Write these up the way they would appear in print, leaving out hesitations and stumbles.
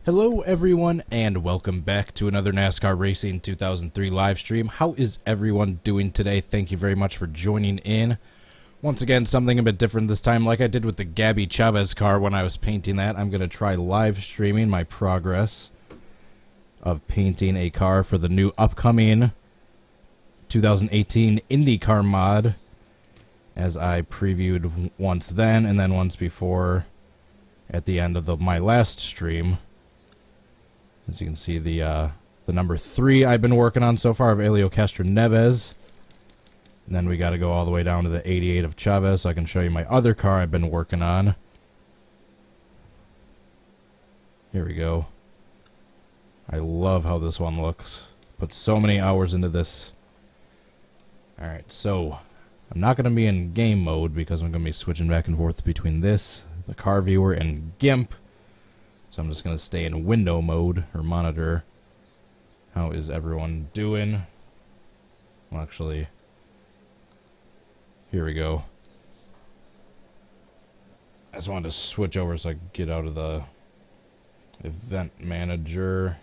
Hello everyone and welcome back to another NASCAR Racing 2003 live stream. How is everyone doing today? Thank you very much for joining in. Once again, something a bit different this time. Like I did with the Gabby Chavez car when I was painting that, I'm going to try live streaming my progress of painting a car for the new upcoming 2018 IndyCar mod, as I previewed once then and then once before at the end of my last stream. As you can see, the number 3 I've been working on so far of Helio Castroneves. And then we got to go all the way down to the 88 of Chavez so I can show you my other car I've been working on. Here we go. I love how this one looks. Put so many hours into this. Alright, so I'm not going to be in game mode because I'm going to be switching back and forth between this, the car viewer, and GIMP. So I'm just going to stay in window mode, or monitor. How is everyone doing? Well, actually, here we go. I just wanted to switch over so I could get out of the event manager.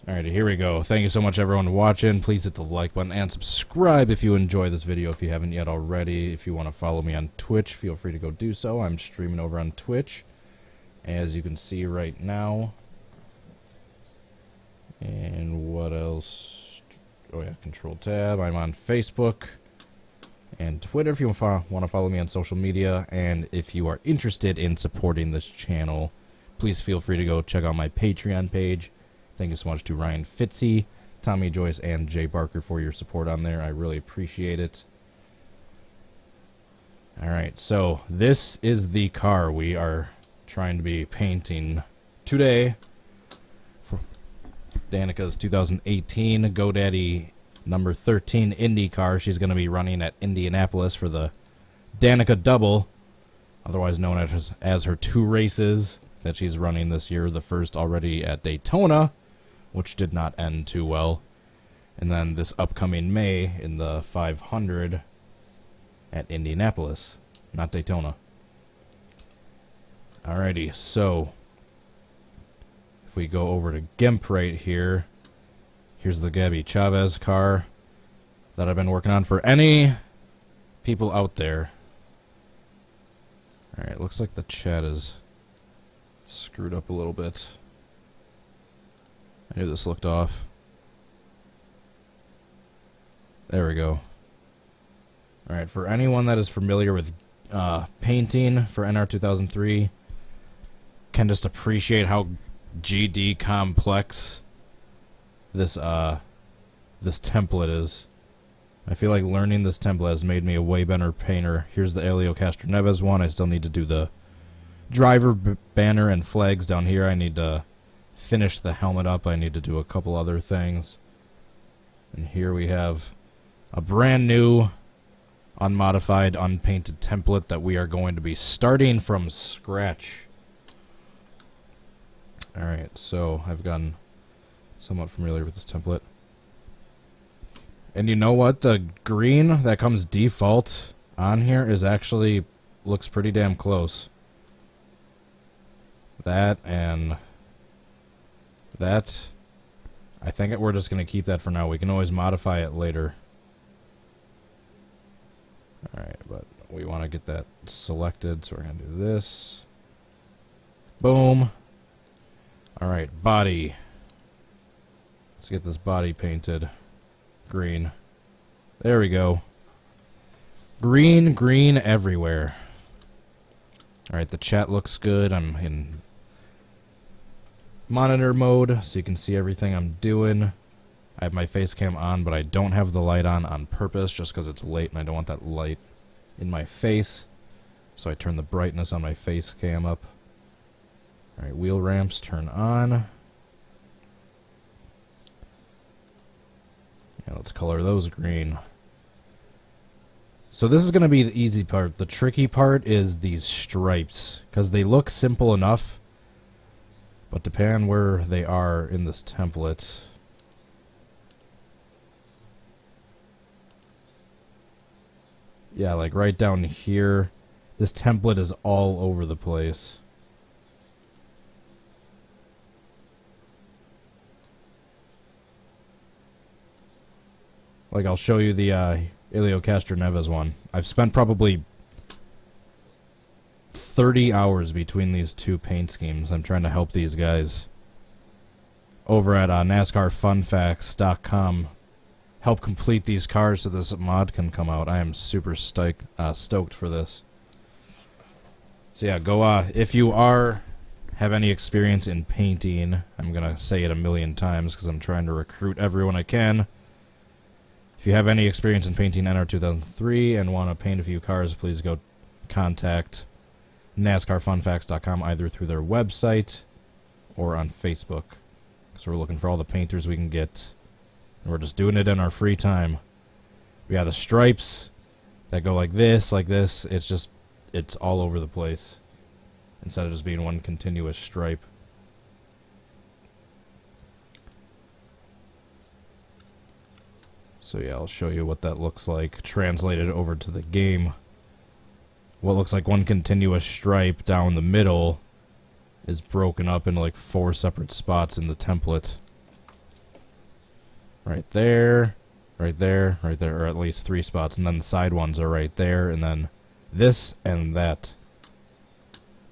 Alrighty, here we go. Thank you so much everyone watching. Please hit the like button and subscribe if you enjoy this video if you haven't yet already. If you want to follow me on Twitch, feel free to go do so. I'm streaming over on Twitch, as you can see right now. And what else? Oh yeah, Control Tab. I'm on Facebook and Twitter if you want to follow me on social media. And if you are interested in supporting this channel, please feel free to go check out my Patreon page. Thank you so much to Ryan Fitzy, Tommy Joyce, and Jay Barker for your support on there. I really appreciate it. Alright, so this is the car we are trying to be painting today for Danica's 2018 GoDaddy number 13 IndyCar. She's going to be running at Indianapolis for the Danica Double, otherwise known as her 2 races that she's running this year. The first already at Daytona, which did not end too well, and then this upcoming May in the 500 at Indianapolis, not Daytona. Alrighty, so if we go over to GIMP right here, here's the Gabby Chavez car that I've been working on for any people out there. Alright, looks like the chat is screwed up a little bit. I knew this looked off. There we go. Alright, for anyone that is familiar with painting for NR2003, can just appreciate how GD complex this this template is. I feel like learning this template has made me a way better painter. Here's the Helio Castroneves one. I still need to do the driver banner and flags down here. I need to finish the helmet up. I need to do a couple other things. And here we have a brand new unmodified, unpainted template that we are going to be starting from scratch. Alright, so I've gotten somewhat familiar with this template. And you know what? The green that comes default on here is actually looks pretty damn close. That and that, I think we're just going to keep that for now. We can always modify it later. Alright, but we want to get that selected, so we're going to do this. Boom. Alright, body. Let's get this body painted green. There we go. Green, green everywhere. Alright, the chat looks good. I'm in monitor mode, so you can see everything I'm doing. I have my face cam on, but I don't have the light on purpose, just because it's late and I don't want that light in my face. So I turn the brightness on my face cam up. Alright, wheel ramps turn on. Yeah, let's color those green. So this is going to be the easy part. The tricky part is these stripes, because they look simple enough, but depending on where they are in this template. Yeah, like right down here, this template is all over the place. Like, I'll show you the Elio Castroneves one. I've spent probably 30 hours between these two paint schemes. I'm trying to help these guys over at NASCARFunFacts.com help complete these cars so this mod can come out. I am super stoked for this. So yeah, go if you have any experience in painting, I'm gonna say it a million times because I'm trying to recruit everyone I can. If you have any experience in painting NR2003 and want to paint a few cars, please go contact NASCARFunFacts.com either through their website or on Facebook. So we're looking for all the painters we can get. And we're just doing it in our free time. We have the stripes that go like this, like this. It's all over the place instead of just being one continuous stripe. So yeah, I'll show you what that looks like translated over to the game. What looks like one continuous stripe down the middle is broken up into like 4 separate spots in the template. Right there, right there, right there, or at least 3 spots, and then the side ones are right there, and then this and that.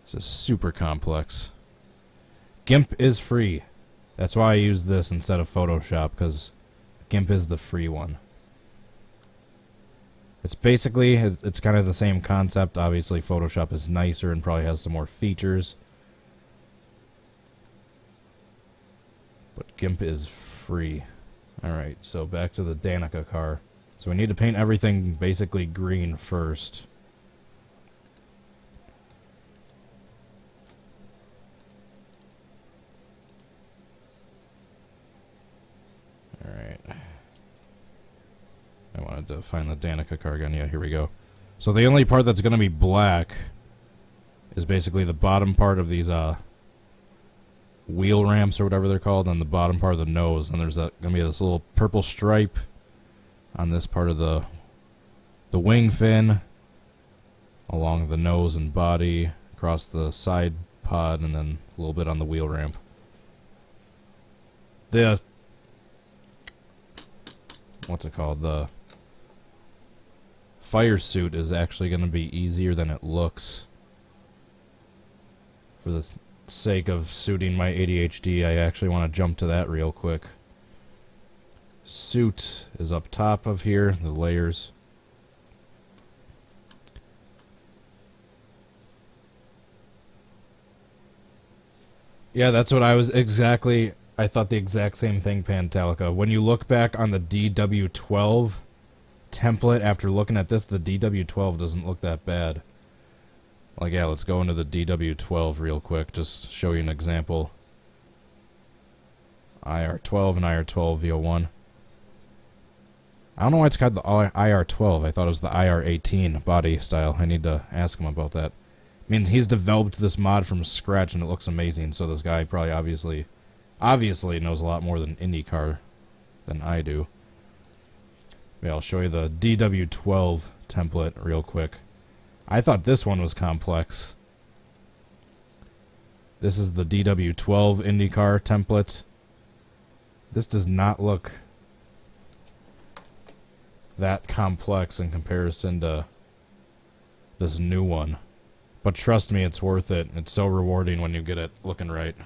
This is super complex. GIMP is free. That's why I use this instead of Photoshop, because GIMP is the free one. It's basically, it's kind of the same concept. Obviously, Photoshop is nicer and probably has some more features. But GIMP is free. Alright, so back to the Danica car. So we need to paint everything basically green first. Alright. I wanted to find the Danica car again. Yeah, here we go. So the only part that's going to be black is basically the bottom part of these wheel ramps or whatever they're called, on the bottom part of the nose, and there's going to be this little purple stripe on this part of the wing fin along the nose and body, across the side pod, and then a little bit on the wheel ramp. The what's it called? The fire suit is actually going to be easier than it looks. For the sake of suiting my ADHD, I actually want to jump to that real quick. Suit is up top of here, the layers. Yeah, that's what I was exactly... I thought the exact same thing, Pantalica. When you look back on the DW12 template after looking at this, the DW12 doesn't look that bad. Like, yeah, let's go into the DW12 real quick, just show you an example. IR-12 and IR-12 V01. I don't know why it's called the IR-12. I thought it was the IR-18 body style. I need to ask him about that. I mean, he's developed this mod from scratch, and it looks amazing, so this guy probably obviously knows a lot more than IndyCar than I do. Yeah, I'll show you the DW12 template real quick. I thought this one was complex. This is the DW12 IndyCar template. This does not look that complex in comparison to this new one. But trust me, it's worth it. It's so rewarding when you get it looking right.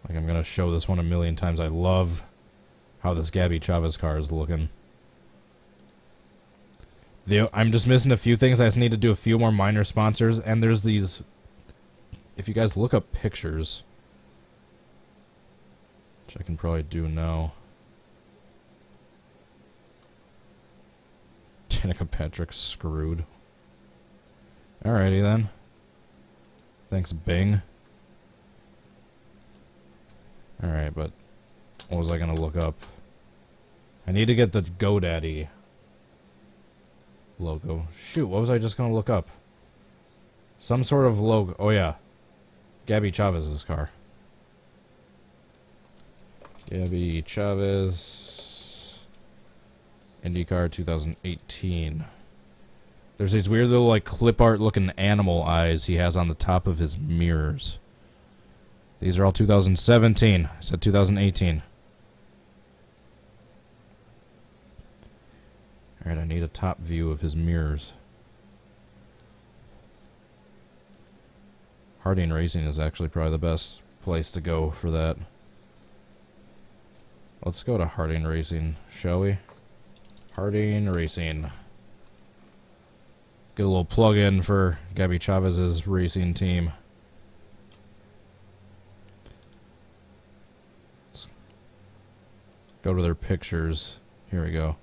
Like, I'm going to show this one a million times. I love how this Gabby Chavez car is looking. I'm just missing a few things. I just need to do a few more minor sponsors. And there's these... If you guys look up pictures, which I can probably do now. Danica Patrick's screwed. Alrighty then. Thanks, Bing. Alright, but what was I going to look up? I need to get the GoDaddy logo. Shoot, what was I just going to look up? Some sort of logo. Oh, yeah. Gabby Chavez's car. Gabby Chavez. IndyCar 2018. There's these weird little, like, clip art looking animal eyes he has on the top of his mirrors. These are all 2017. I said 2018. Alright, I need a top view of his mirrors. Harding Racing is actually probably the best place to go for that. Let's go to Harding Racing, shall we? Harding Racing. Get a little plug-in for Gabby Chavez's racing team. Let's go to their pictures. Here we go.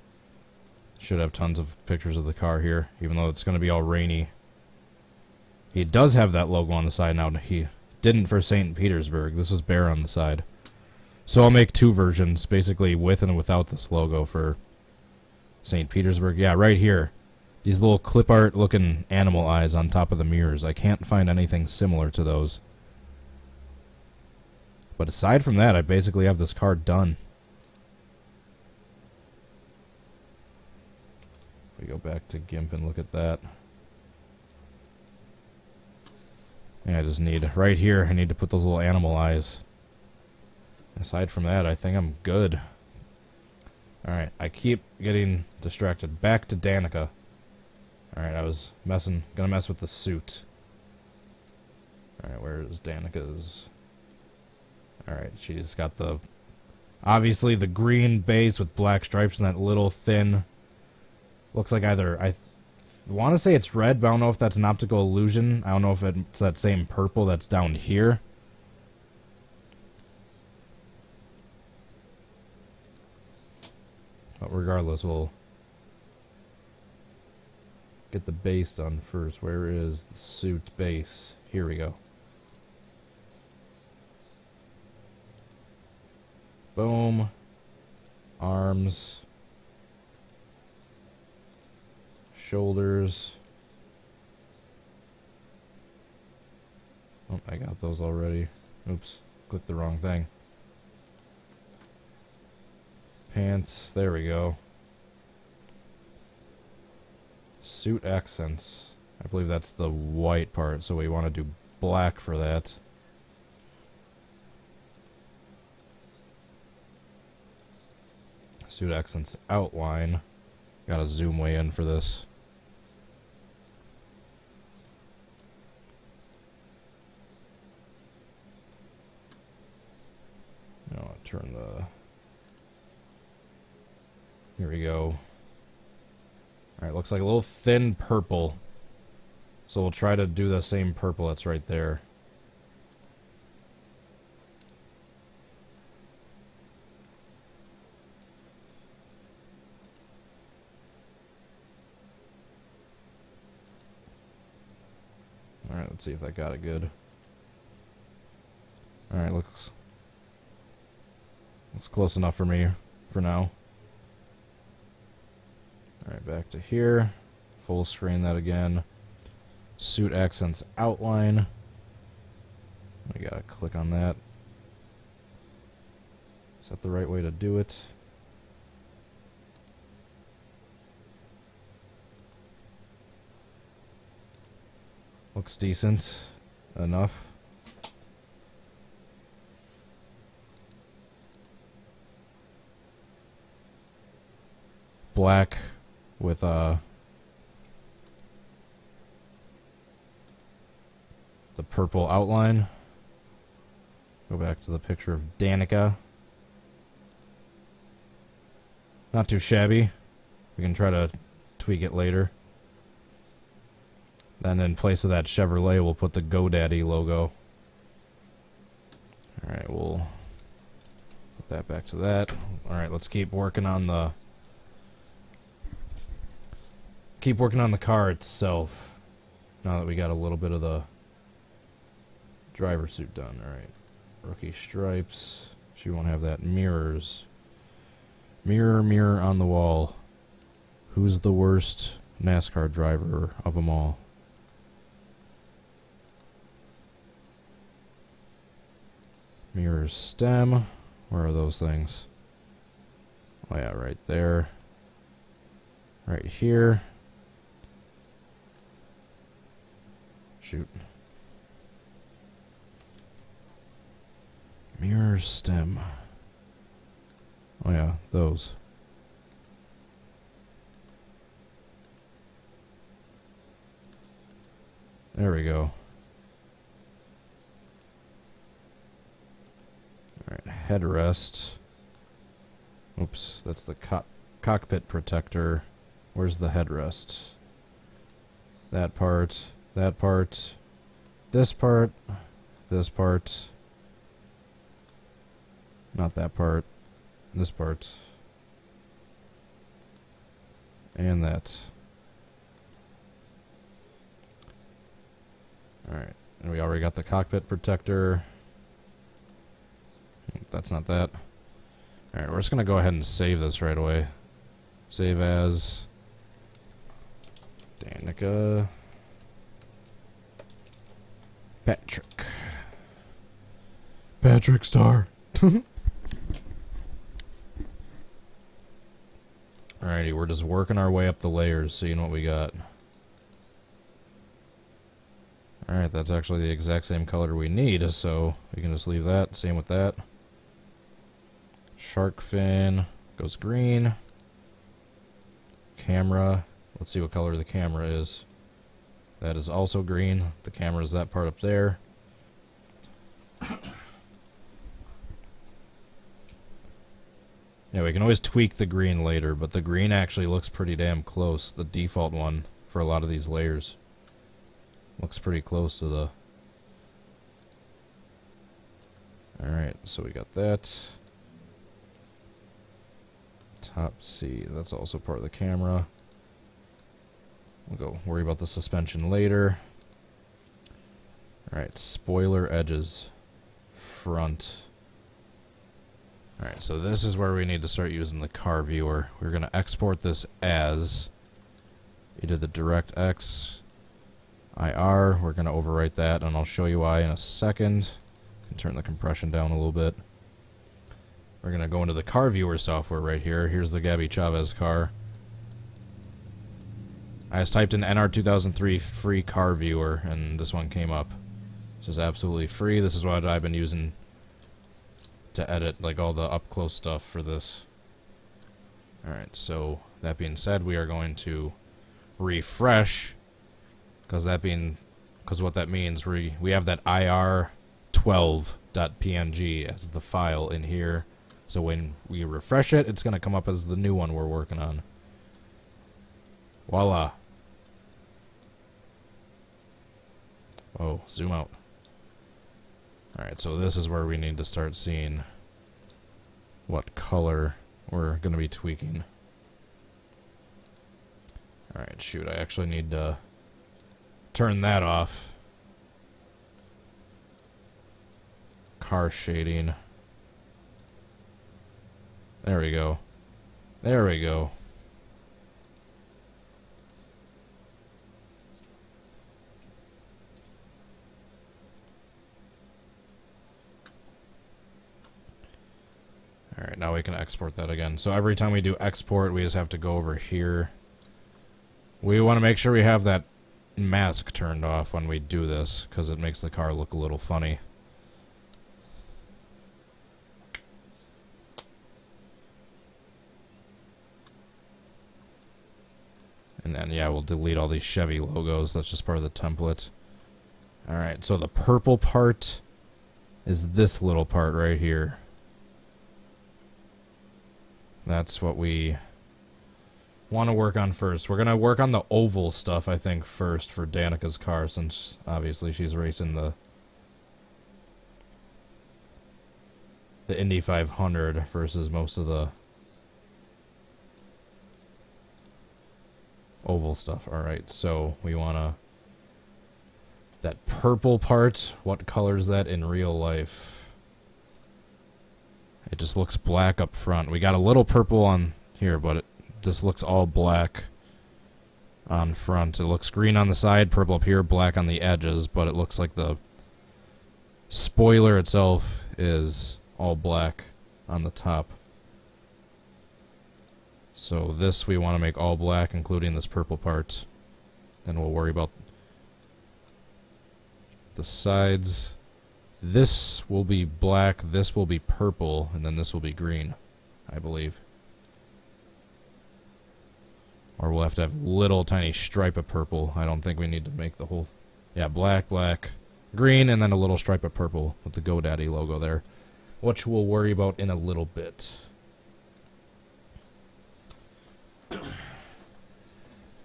Should have tons of pictures of the car here, even though it's going to be all rainy. He does have that logo on the side now. He didn't for St. Petersburg. This was bare on the side. So I'll make two versions, basically with and without this logo for St. Petersburg. Yeah, right here. These little clip art looking animal eyes on top of the mirrors. I can't find anything similar to those. But aside from that, I basically have this car done. We go back to GIMP and look at that. Yeah, I just need, right here, I need to put those little animal eyes. Aside from that, I think I'm good. Alright, I keep getting distracted. Back to Danica. Alright, I was gonna mess with the suit. Alright, where is Danica's? Alright, she's got the, obviously the green base with black stripes and that little thin, looks like either, I want to say it's red, but I don't know if that's an optical illusion. I don't know if it's that same purple that's down here. But regardless, we'll get the base done first. Where is the suit base? Here we go. Boom. Arms. Shoulders. Oh, I got those already. Oops, clicked the wrong thing. Pants, there we go. Suit accents. I believe that's the white part, so we want to do black for that. Suit accents outline. Gotta zoom way in for this. I'll turn the... Here we go. Alright, looks like a little thin purple. So we'll try to do the same purple that's right there. Alright, let's see if that got it good. Alright, looks close enough for me for now. Alright, back to here. Full screen that again. Suit accents outline. We gotta click on that. Is that the right way to do it? Looks decent enough. Black with the purple outline. Go back to the picture of Danica. Not too shabby. We can try to tweak it later. Then in place of that Chevrolet, we'll put the GoDaddy logo. Alright, we'll put that back to that. Alright, let's keep working on the car itself. Now that we got a little bit of the driver suit done. Alright. Rookie stripes. She won't have that. Mirrors. Mirror, mirror on the wall. Who's the worst NASCAR driver of them all? Mirror stem. Where are those things? Oh yeah, right there. Right here. Shoot. Mirror stem. Oh yeah, those. There we go. Alright, headrest. Oops, that's the cockpit protector. Where's the headrest? That part, this part, this part. Not that part, this part. And that. Alright, and we already got the cockpit protector. That's not that. Alright, we're just going to go ahead and save this right away. Save as Danica Patrick Star. Alrighty, we're just working our way up the layers, seeing what we got. Alright, that's actually the exact same color we need, so we can just leave that. Same with that. Shark fin goes green. Camera, let's see what color the camera is. That is also green. The camera is that part up there. Yeah, we can always tweak the green later, but the green actually looks pretty damn close. The default one for a lot of these layers looks pretty close to the... Alright, so we got that. Top C, that's also part of the camera. We'll go worry about the suspension later. Alright, spoiler edges. Front. Alright, so this is where we need to start using the car viewer. We're going to export this as either the DirectX IR. We're going to overwrite that, and I'll show you why in a second. And turn the compression down a little bit. We're going to go into the car viewer software right here. Here's the Gabby Chavez car. I just typed in NR2003 free car viewer, and this one came up. This is absolutely free. This is what I've been using to edit like all the up close stuff for this. Alright, so that being said, we are going to refresh, because what that means, we have that IR-12.png as the file in here. So when we refresh it, it's going to come up as the new one we're working on. Voila. Oh, zoom out. Alright, so this is where we need to start seeing what color we're going to be tweaking. Alright, shoot, I actually need to turn that off. Car shading. There we go. There we go. Alright, now we can export that again. So every time we do export, we just have to go over here. We want to make sure we have that mask turned off when we do this, because it makes the car look a little funny. And then, yeah, we'll delete all these Chevy logos. That's just part of the template. Alright, so the purple part is this little part right here. That's what we want to work on first. We're going to work on the oval stuff, I think, first for Danica's car, since obviously she's racing the Indy 500 versus most of the oval stuff. Alright, so we want to... That purple part, what color is that in real life? It just looks black up front. We got a little purple on here, but this looks all black on front. It looks green on the side, purple up here, black on the edges, but it looks like the spoiler itself is all black on the top. So this we want to make all black, including this purple part. Then we'll worry about the sides. This will be black, this will be purple, and then this will be green, I believe. Or we'll have to have little tiny stripe of purple. I don't think we need to make the whole Yeah, black, black, green, and then a little stripe of purple with the GoDaddy logo there, which we'll worry about in a little bit.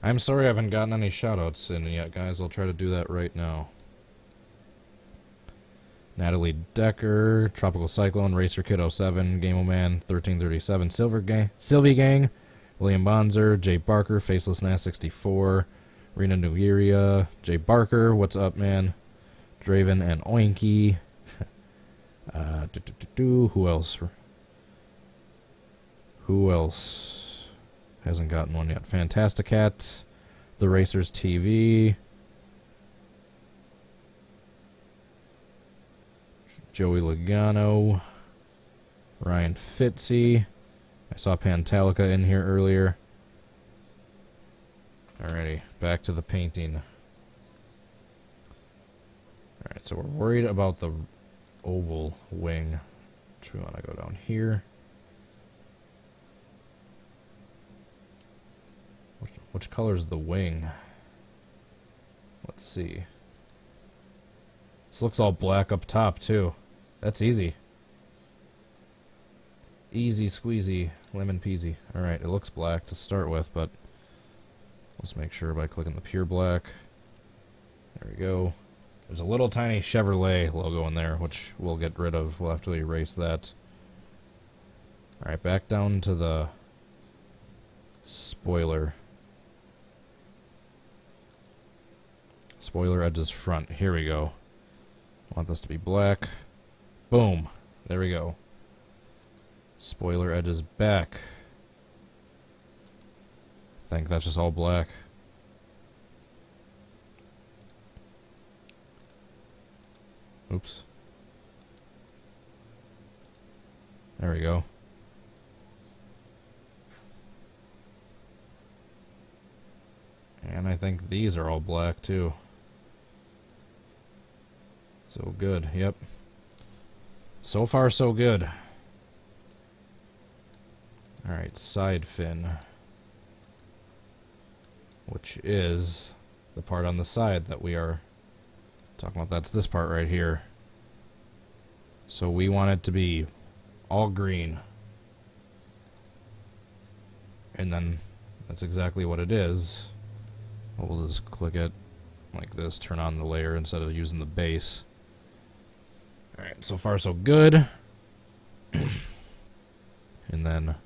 I'm sorry I haven't gotten any shoutouts in yet, guys. I'll try to do that right now. Natalie Decker, Tropical Cyclone, Racer Kid 07, Gameoman 1337, Sylvie Gang, William Bonzer, Jay Barker, Faceless Nas 64, Rena Nuiria, Jay Barker, what's up, man? Draven and Oinky. Who else? Who else hasn't gotten one yet? Fantasticat, The Racers TV, Joey Logano, Ryan Fitzy. I saw Pantalica in here earlier. Alrighty, back to the painting. Alright, so we're worried about the oval wing. Which we want to go down here. Which color is the wing? Let's see. This looks all black up top, too. That's easy. Easy squeezy, lemon peasy. Alright, it looks black to start with, but let's make sure by clicking the pure black. There we go. There's a little tiny Chevrolet logo in there, which we'll get rid of. We'll have to erase that. Alright, back down to the spoiler. Spoiler edges front. Here we go. I want this to be black. Boom. There we go. Spoiler edges back. I think that's just all black. Oops. There we go. And I think these are all black too. So good, yep. So far so good. Alright, side fin. Which is the part on the side that we are talking about. That's this part right here. So we want it to be all green. And then that's exactly what it is. We'll just click it like this, turn on the layer instead of using the base. Alright, so far so good. And then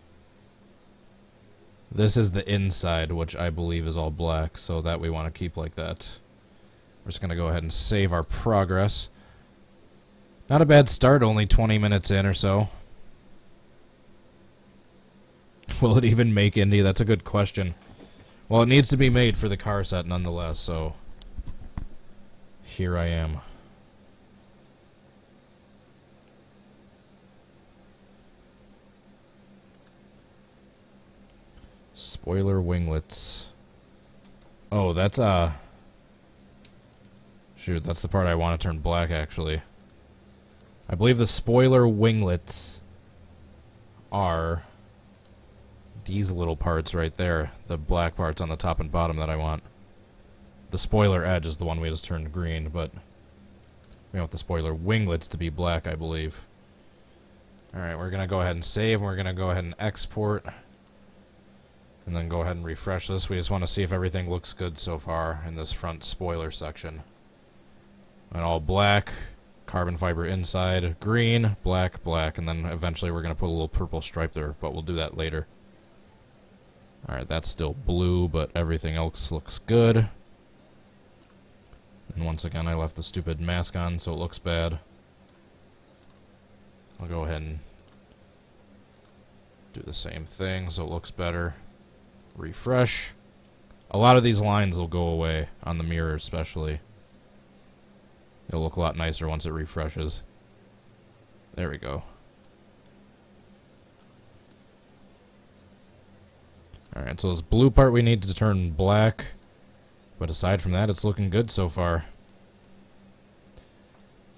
this is the inside, which I believe is all black, so that we want to keep like that. We're just going to go ahead and save our progress. Not a bad start, only 20 minutes in or so. Will it even make Indy? That's a good question. Well, it needs to be made for the car set nonetheless, so here I am. Spoiler winglets. Oh, that's shoot, that's the part I want to turn black, actually. I believe the spoiler winglets are these little parts right there. The black parts on the top and bottom that I want. The spoiler edge is the one we just turned green, but we want the spoiler winglets to be black, I believe. Alright, we're going to go ahead and save, and we're going to go ahead and export. And then go ahead and refresh this. We just want to see if everything looks good so far in this front spoiler section. And all black, carbon fiber inside, green, black, black, and then eventually we're going to put a little purple stripe there, but we'll do that later. Alright, that's still blue, but everything else looks good. And once again, I left the stupid mask on, so it looks bad. I'll go ahead and do the same thing so it looks better. Refresh. A lot of these lines will go away on the mirror especially. It'll look a lot nicer once it refreshes. There we go. Alright, so this blue part we need to turn black. But aside from that, it's looking good so far.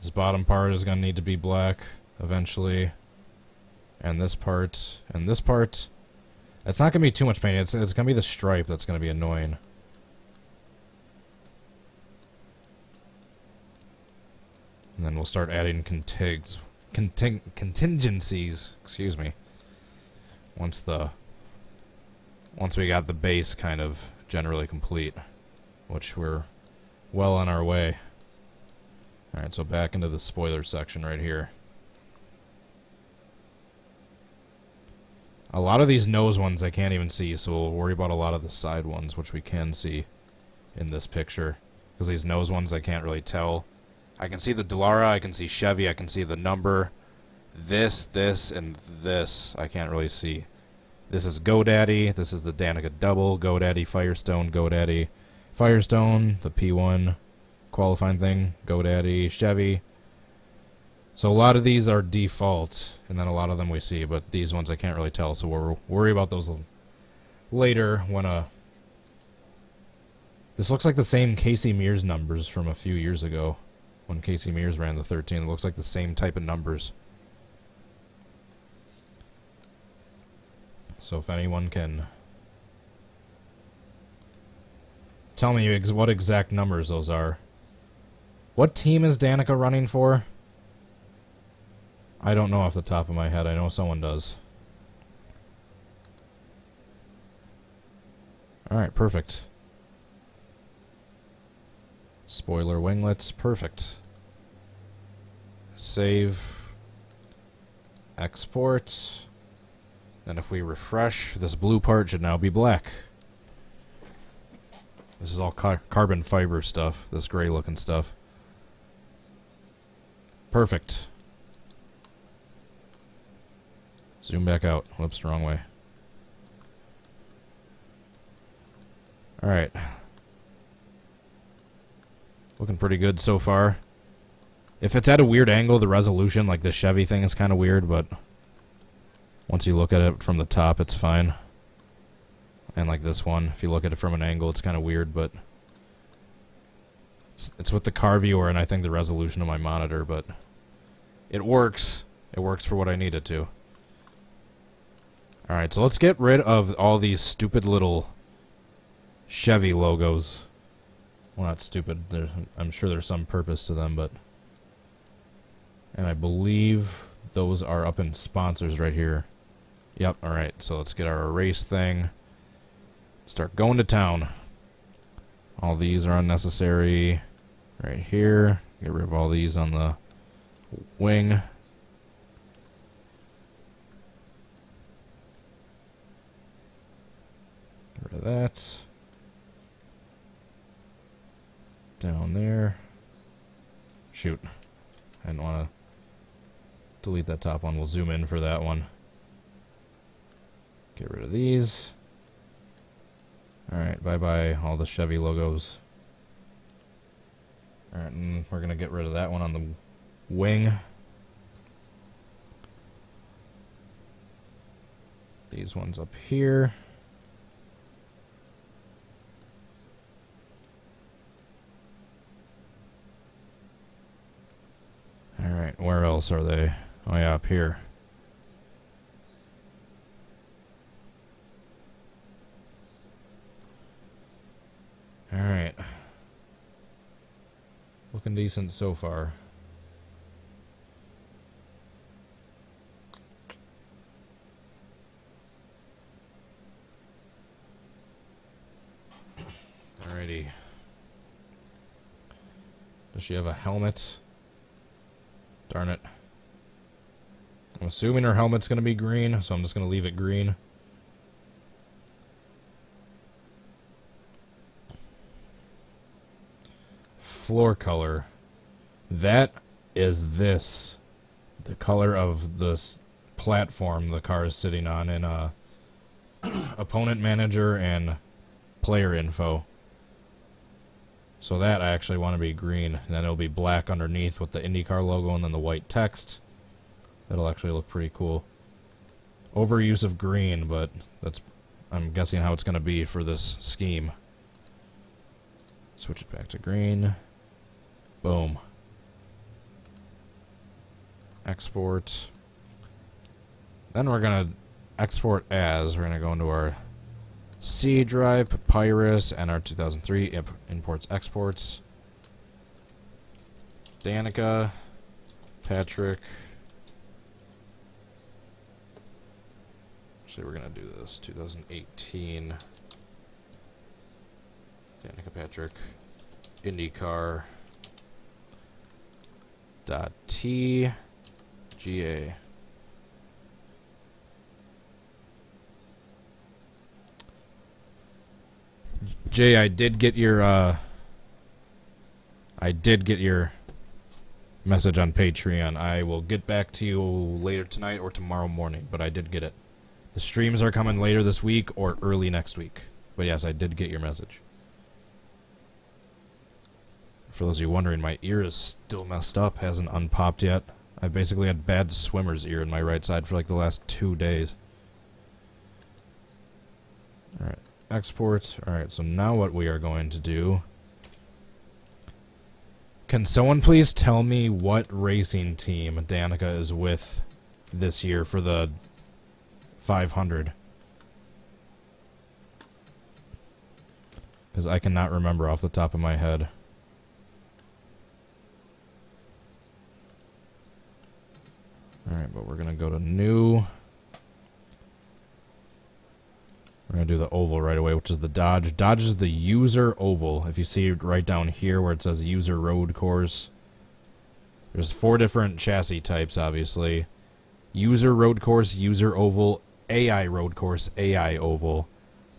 This bottom part is going to need to be black eventually. And this part, and this part. It's not going to be too much paint. It's going to be the stripe that's going to be annoying. And then we'll start adding contingencies, excuse me, once we got the base kind of generally complete, which we're well on our way. Alright, so back into the spoiler section right here. A lot of these nose ones I can't even see, so we'll worry about a lot of the side ones, which we can see in this picture. Because these nose ones I can't really tell. I can see the Dallara, I can see Chevy, I can see the number. This, and this I can't really see. This is GoDaddy, this is the Danica Double, GoDaddy Firestone, GoDaddy Firestone, the P1 qualifying thing, GoDaddy, Chevy. So a lot of these are default, and then a lot of them we see, but these ones I can't really tell, so we'll worry about those later when this looks like the same Casey Mears numbers from a few years ago, when Casey Mears ran the 13. It looks like the same type of numbers. So if anyone can tell me what exact numbers those are. What team is Danica running for? I don't know off the top of my head. I know someone does. Alright, perfect. Spoiler winglets, perfect. Save. Export. And if we refresh, this blue part should now be black. This is all carbon fiber stuff, this gray looking stuff. Perfect. Zoom back out. Whoops, wrong way. Alright. Looking pretty good so far. If it's at a weird angle, the resolution, like the Chevy thing, is kind of weird, but once you look at it from the top, it's fine. And like this one, if you look at it from an angle, it's kind of weird, but it's with the car viewer and I think the resolution of my monitor, but it works. It works for what I need it to. Alright, so let's get rid of all these stupid little Chevy logos. Well, not stupid. I'm sure there's some purpose to them, but... And I believe those are up in sponsors right here. Yep, alright, so let's get our erase thing. Start going to town. All these are unnecessary. Right here. Get rid of all these on the wing. Get rid of that. Down there. Shoot. I didn't want to delete that top one. We'll zoom in for that one. Get rid of these. Alright, bye-bye all the Chevy logos. Alright, and we're going to get rid of that one on the wing. These ones up here. Alright, where else are they? Oh yeah, up here. Alright. Looking decent so far. Alrighty. Does she have a helmet? Darn it. I'm assuming her helmet's going to be green, so I'm just going to leave it green. Floor color. That is this. The color of this platform the car is sitting on in opponent manager and player info. So that I actually want to be green, and then it'll be black underneath with the IndyCar logo and then the white text. That'll actually look pretty cool. Overuse of green, but that's, I'm guessing, how it's going to be for this scheme. Switch it back to green. Boom. Export. Then we're going to export as. We're going to go into our C drive, Papyrus, NR2003, imports, exports. Danica. Patrick. Actually, we're gonna do this 2018. Danica Patrick. IndyCar. .tga. Jay, I did get your message on Patreon. I will get back to you later tonight or tomorrow morning, but I did get it. The streams are coming later this week or early next week. But yes, I did get your message. For those of you wondering, my ear is still messed up, hasn't unpopped yet. I basically had bad swimmer's ear in my right side for like the last 2 days. Alright, export. Alright, so now what we are going to do... Can someone please tell me what racing team Danica is with this year for the 500? Because I cannot remember off the top of my head. Alright, but we're going to go to new. We're going to do the oval right away, which is the Dodge. Dodge is the user oval. If you see right down here where it says user road course, there's 4 different chassis types, obviously. User road course, user oval, AI road course, AI oval.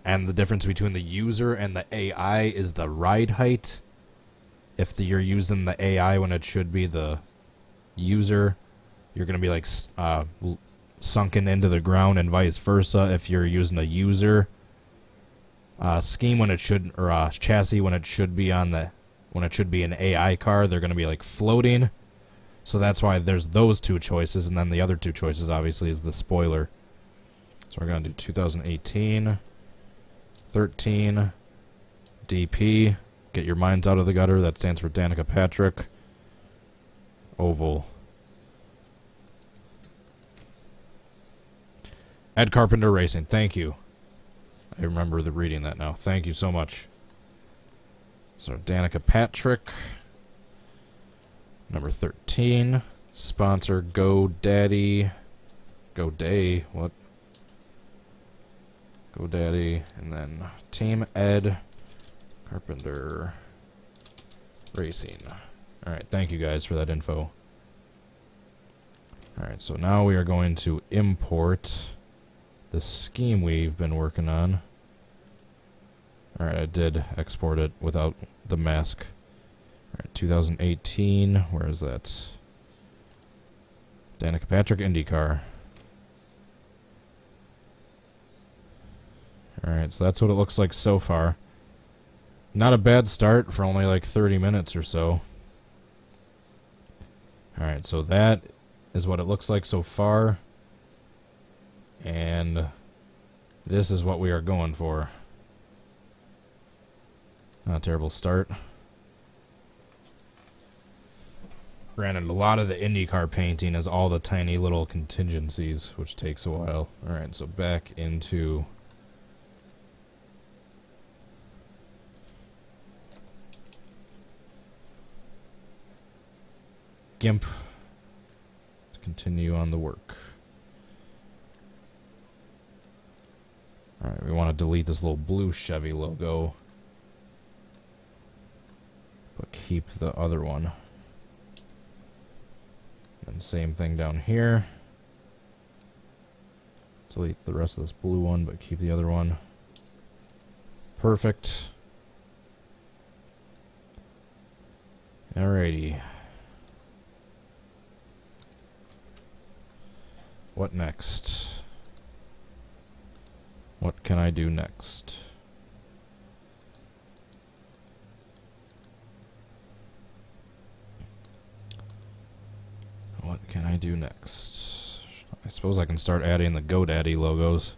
And the difference between the user and the AI is the ride height. If you're using the AI when it should be the user, you're going to be like sunken into the ground, and vice versa. If you're using a user scheme when it should, or chassis when it should be an AI car, they're going to be like floating. So that's why there's those 2 choices, and then the other 2 choices obviously is the spoiler. So we're going to do 2018, 13, DP. Get your minds out of the gutter. That stands for Danica Patrick. Oval. Ed Carpenter Racing, thank you. I remember reading that now. Thank you so much. So, Danica Patrick. Number 13. Sponsor, GoDaddy. GoDaddy, what? GoDaddy. And then Team Ed Carpenter Racing. Alright, thank you guys for that info. Alright, so now we are going to import the scheme we've been working on. Alright, I did export it without the mask. Alright, 2018, where is that? Danica Patrick IndyCar. Alright, so that's what it looks like so far. Not a bad start for only like 30 minutes or so. Alright, so that is what it looks like so far. And this is what we are going for. Not a terrible start. Granted, a lot of the IndyCar painting is all the tiny little contingencies, which takes a while. Alright, so back into GIMP to continue on the work. Alright, we want to delete this little blue Chevy logo, but keep the other one. And same thing down here. Delete the rest of this blue one, but keep the other one. Perfect. Alrighty. What next? What can I do next? What can I do next? I suppose I can start adding the GoDaddy logos.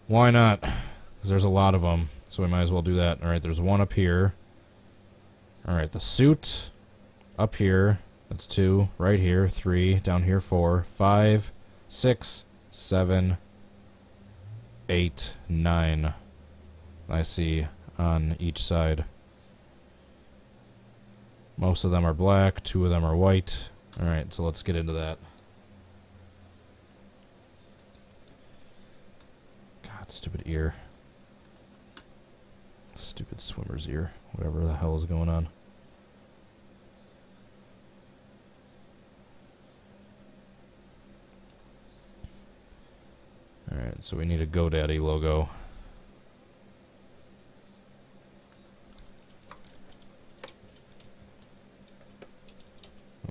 Why not? Because there's a lot of them, so we might as well do that. Alright, there's one up here. Alright, the suit up here. That's 2. Right here, 3. Down here, 4. 5, 6, 7, 8, 9. I see on each side. Most of them are black, 2 of them are white. Alright, so let's get into that. God, stupid ear. Stupid swimmer's ear. Whatever the hell is going on. Alright, so we need a GoDaddy logo.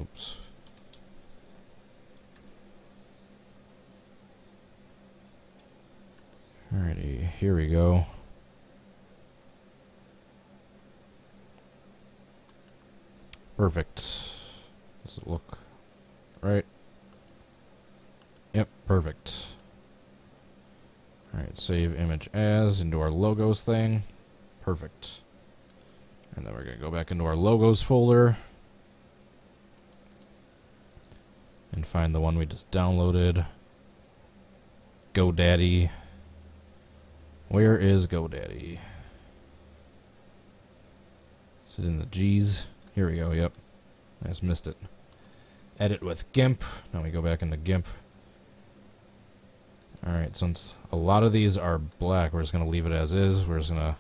Oops. Alrighty, here we go. Perfect. Does it look right? Yep, perfect. Alright, save image as into our logos thing. Perfect. And then we're going to go back into our logos folder and find the one we just downloaded. GoDaddy. Where is GoDaddy? Is it in the G's? Here we go, yep. I just missed it. Edit with GIMP. Now we go back into GIMP. Alright, since a lot of these are black, we're just going to leave it as is. We're just going to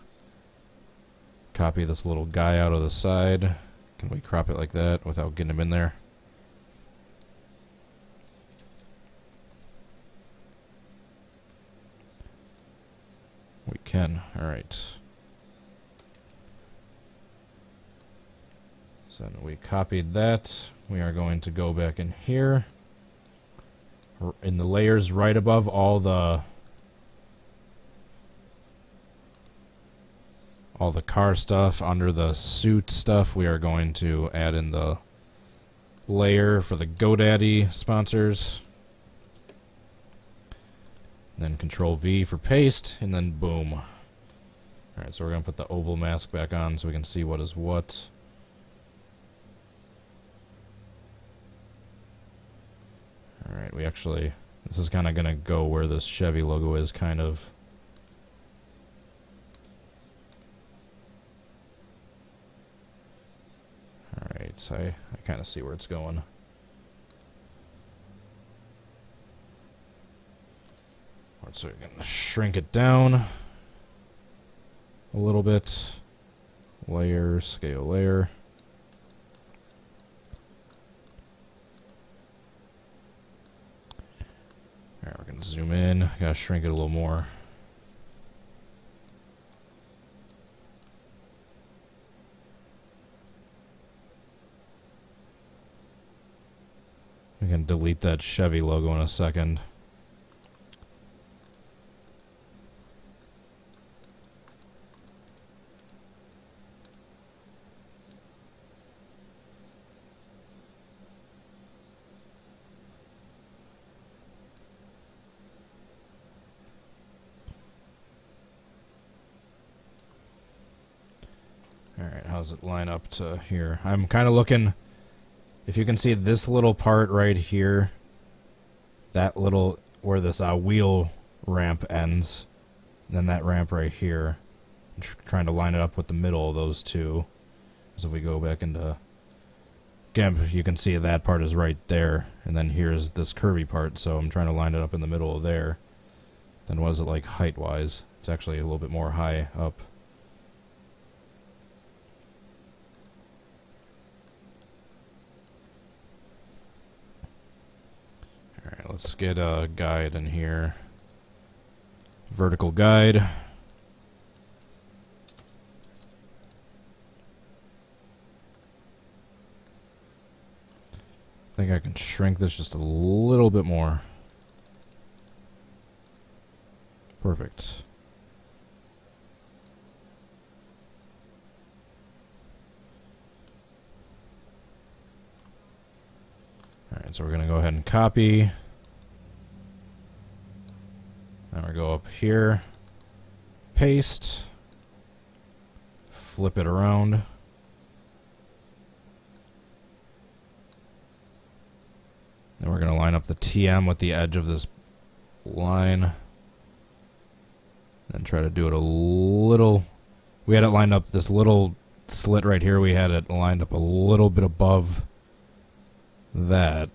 copy this little guy out of the side. Can we crop it like that without getting him in there? We can. Alright. So we copied that. We are going to go back in here. In the layers right above all the car stuff, under the suit stuff, we are going to add in the layer for the GoDaddy sponsors. And then Control V for paste, and then boom. Alright, so we're going to put the oval mask back on so we can see what is what. Alright, we actually... This is kind of going to go where this Chevy logo is, kind of. Alright, so I kind of see where it's going. So we're going to shrink it down a little bit. Layer, scale layer. Alright, we're going to zoom in. Gotta shrink it a little more. We can delete that Chevy logo in a second. Alright, how does it line up to here? I'm kind of looking, if you can see this little part right here, that little, where this wheel ramp ends, and then that ramp right here. I'm trying to line it up with the middle of those two. So if we go back into GIMP, you can see that part is right there, and then here's this curvy part, so I'm trying to line it up in the middle of there. Then what is it like height-wise? It's actually a little bit more high up. Alright, let's get a guide in here. Vertical guide. I think I can shrink this just a little bit more. Perfect. Alright, so we're going to go ahead and copy. Then we go up here, paste, flip it around. Then we're going to line up the TM with the edge of this line. Then try to do it a little... We had it lined up this little slit right here, we had it lined up a little bit above that.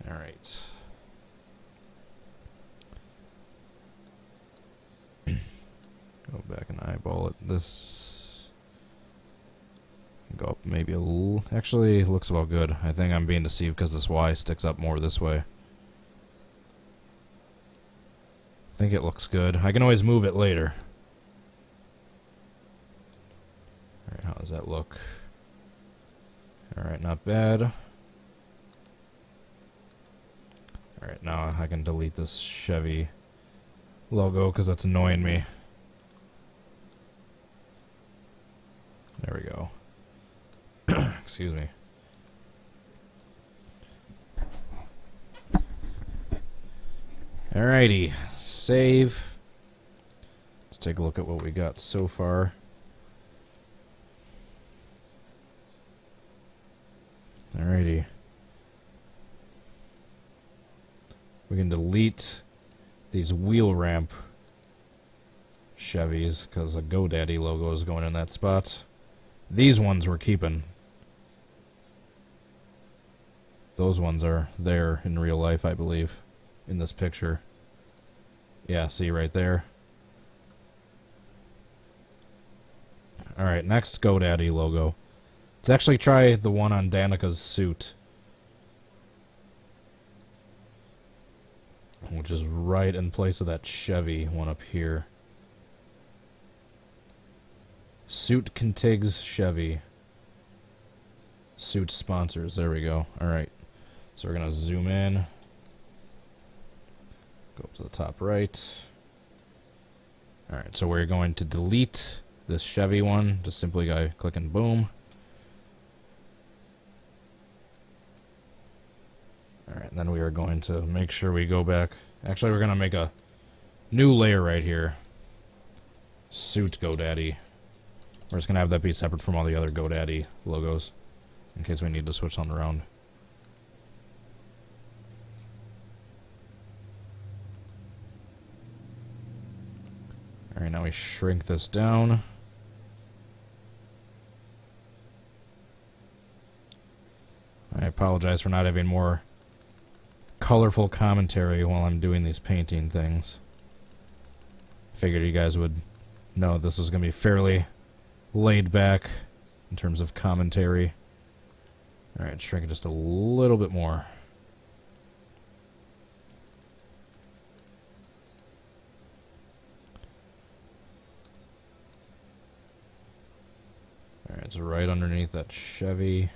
Alright. Go back and eyeball it. This go up maybe a little. Actually, it looks about good. I think I'm being deceived because this Y sticks up more this way. I think it looks good. I can always move it later. Alright, how does that look? Alright, not bad. Alright, now I can delete this Chevy logo because that's annoying me. There we go. Excuse me. Alrighty, save. Let's take a look at what we got so far. Alrighty. We can delete these wheel ramp Chevys because the GoDaddy logo is going in that spot. These ones we're keeping. Those ones are there in real life, I believe, in this picture. Yeah, see right there. Alright, next GoDaddy logo. Let's actually try the one on Danica's suit, which is right in place of that Chevy one up here. Suit Contigs Chevy. Suit sponsors. There we go. Alright. So we're going to zoom in. Go up to the top right. Alright, so we're going to delete this Chevy one. Just simply go click and boom. Alright, then we are going to make sure we go back. Actually, we're going to make a new layer right here. Suit GoDaddy. We're just going to have that be separate from all the other GoDaddy logos, in case we need to switch something around. Alright, now we shrink this down. I apologize for not having more colorful commentary while I'm doing these painting things. Figured you guys would know this is going to be fairly laid back in terms of commentary. Alright, shrink it just a little bit more. Alright, it's right underneath that Chevy.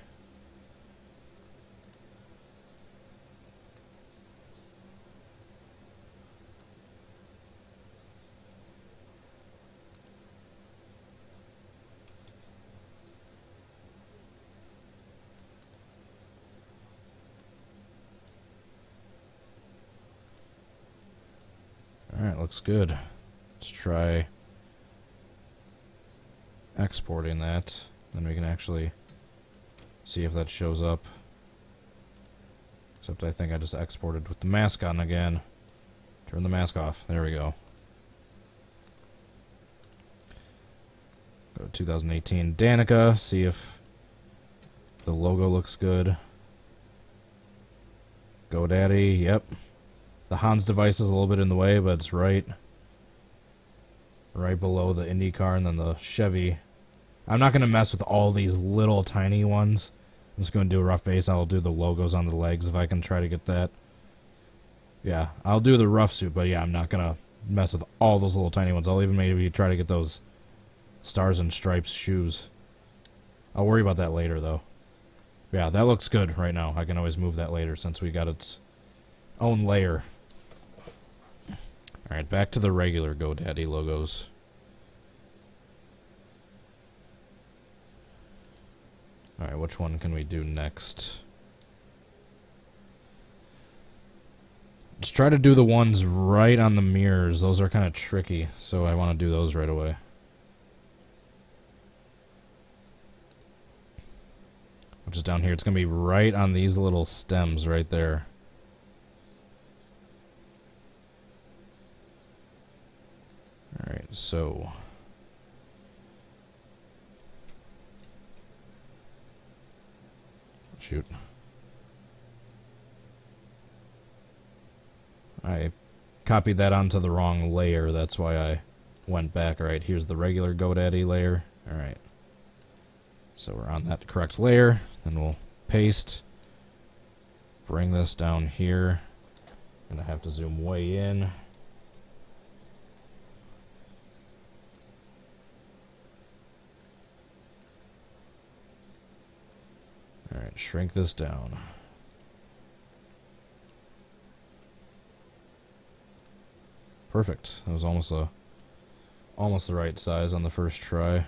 Alright, looks good. Let's try exporting that. Then we can actually see if that shows up. Except I think I just exported with the mask on again. Turn the mask off. There we go. Go to 2018 Danica. See if the logo looks good. GoDaddy. Yep. The Hans device is a little bit in the way, but it's right below the IndyCar and then the Chevy. I'm not going to mess with all these little tiny ones. I'm just going to do a rough base. I'll do the logos on the legs if I can try to get that. Yeah, I'll do the rough suit, but yeah, I'm not going to mess with all those little tiny ones. I'll even maybe try to get those stars and stripes shoes. I'll worry about that later, though. Yeah, that looks good right now. I can always move that later since we got its own layer. Alright, back to the regular GoDaddy logos. Alright, which one can we do next? Let's try to do the ones right on the mirrors. Those are kind of tricky, so I want to do those right away. Which is down here. It's going to be right on these little stems right there. so shoot. I copied that onto the wrong layer, that's why I went back. Alright, here's the regular GoDaddy layer. Alright. So we're on that correct layer. Then we'll paste. Bring this down here. Gonna have to zoom way in. Alright, shrink this down. Perfect. That was almost the right size on the first try.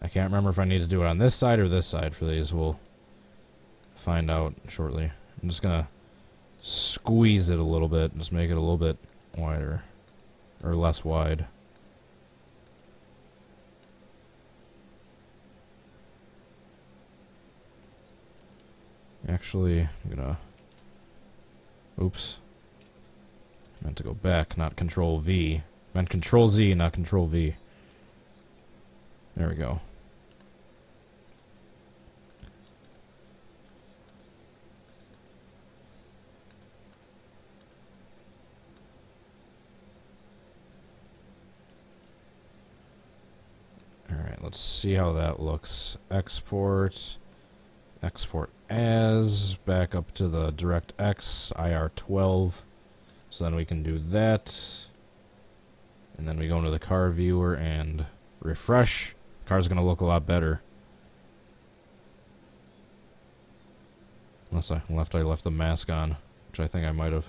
I can't remember if I need to do it on this side or this side for these. We'll find out shortly. I'm just gonna squeeze it a little bit, just make it a little bit wider or less wide. Actually, I'm gonna, oops, meant to go back, not Control V. Meant Control Z, not Control V. There we go. Alright, let's see how that looks. Export. Export as. Back up to the DirectX IR-12. So then we can do that. And then we go into the car viewer and refresh. The car's going to look a lot better. Unless I left the mask on, which I think I might have.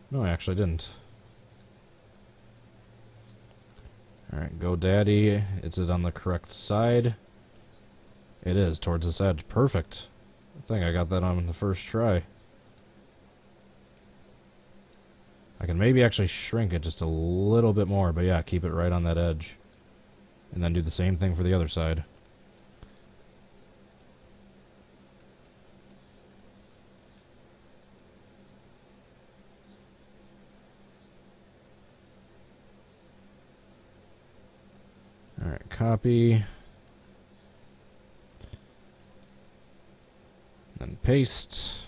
No, I actually didn't. Alright, GoDaddy. Is it on the correct side? It is, towards this edge. Perfect. I think I got that on the first try. I can maybe actually shrink it just a little bit more, but yeah, keep it right on that edge. And then do the same thing for the other side. Alright, copy. Then paste.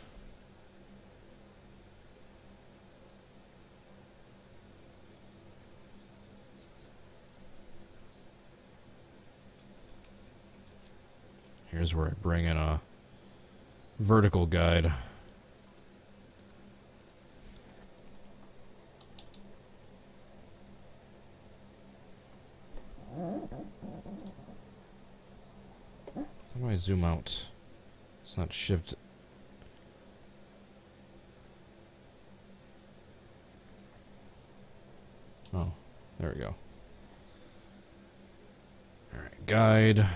Here's where I bring in a vertical guide. How do I zoom out? It's not shift. Oh, there we go. Alright, guide.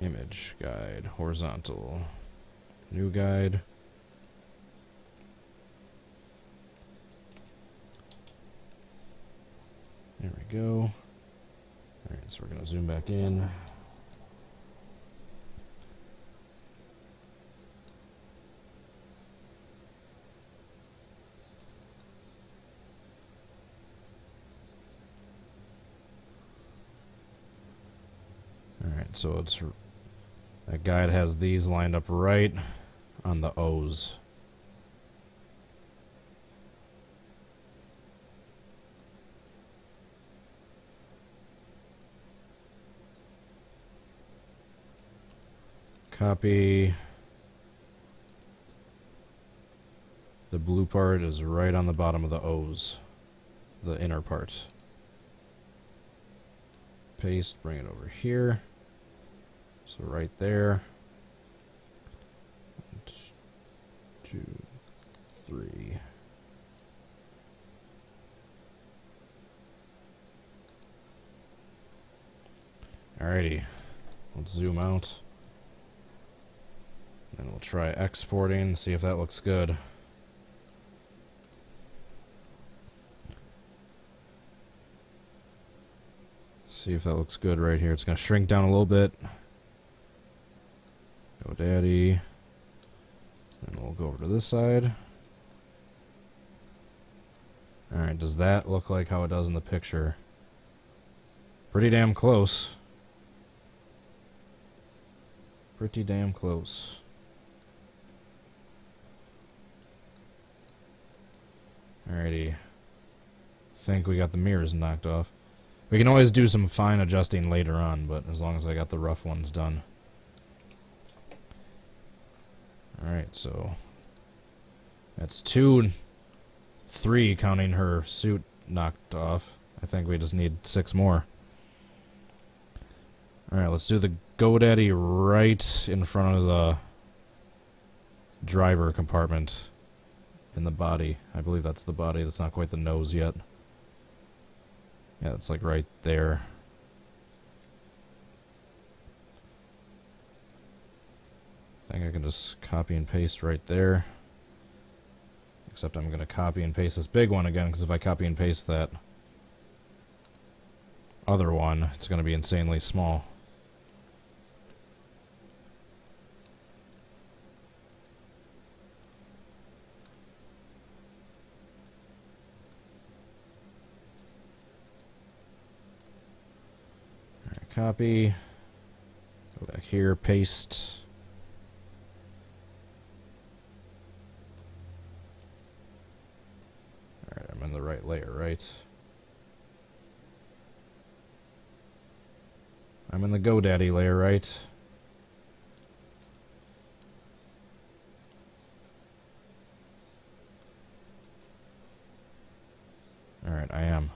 Image guide, horizontal. New guide. There we go. Alright, so we're going to zoom back in. Alright, so it's that guide has these lined up right on the O's. Copy. The blue part is right on the bottom of the O's, the inner part. Paste, bring it over here. So right there. 1, 2, 3. Alrighty. Let's zoom out. Then we'll try exporting, see if that looks good. See if that looks good right here. It's going to shrink down a little bit. GoDaddy. Then we'll go over to this side. Alright, does that look like how it does in the picture? Pretty damn close. Pretty damn close. Alrighty. Think we got the mirrors knocked off. We can always do some fine adjusting later on, but as long as I got the rough ones done. Alright, so that's 2, 3 counting her suit knocked off. I think we just need 6 more. Alright, let's do the GoDaddy right in front of the driver compartment in the body. I believe that's the body. That's not quite the nose yet. Yeah, it's like right there. I think I can just copy and paste right there. Except I'm going to copy and paste this big one again, because if I copy and paste that other one, it's going to be insanely small. Alright, copy. Go back here, paste. Alright, I'm in the right layer, right? I'm in the GoDaddy layer, right? Alright, I am.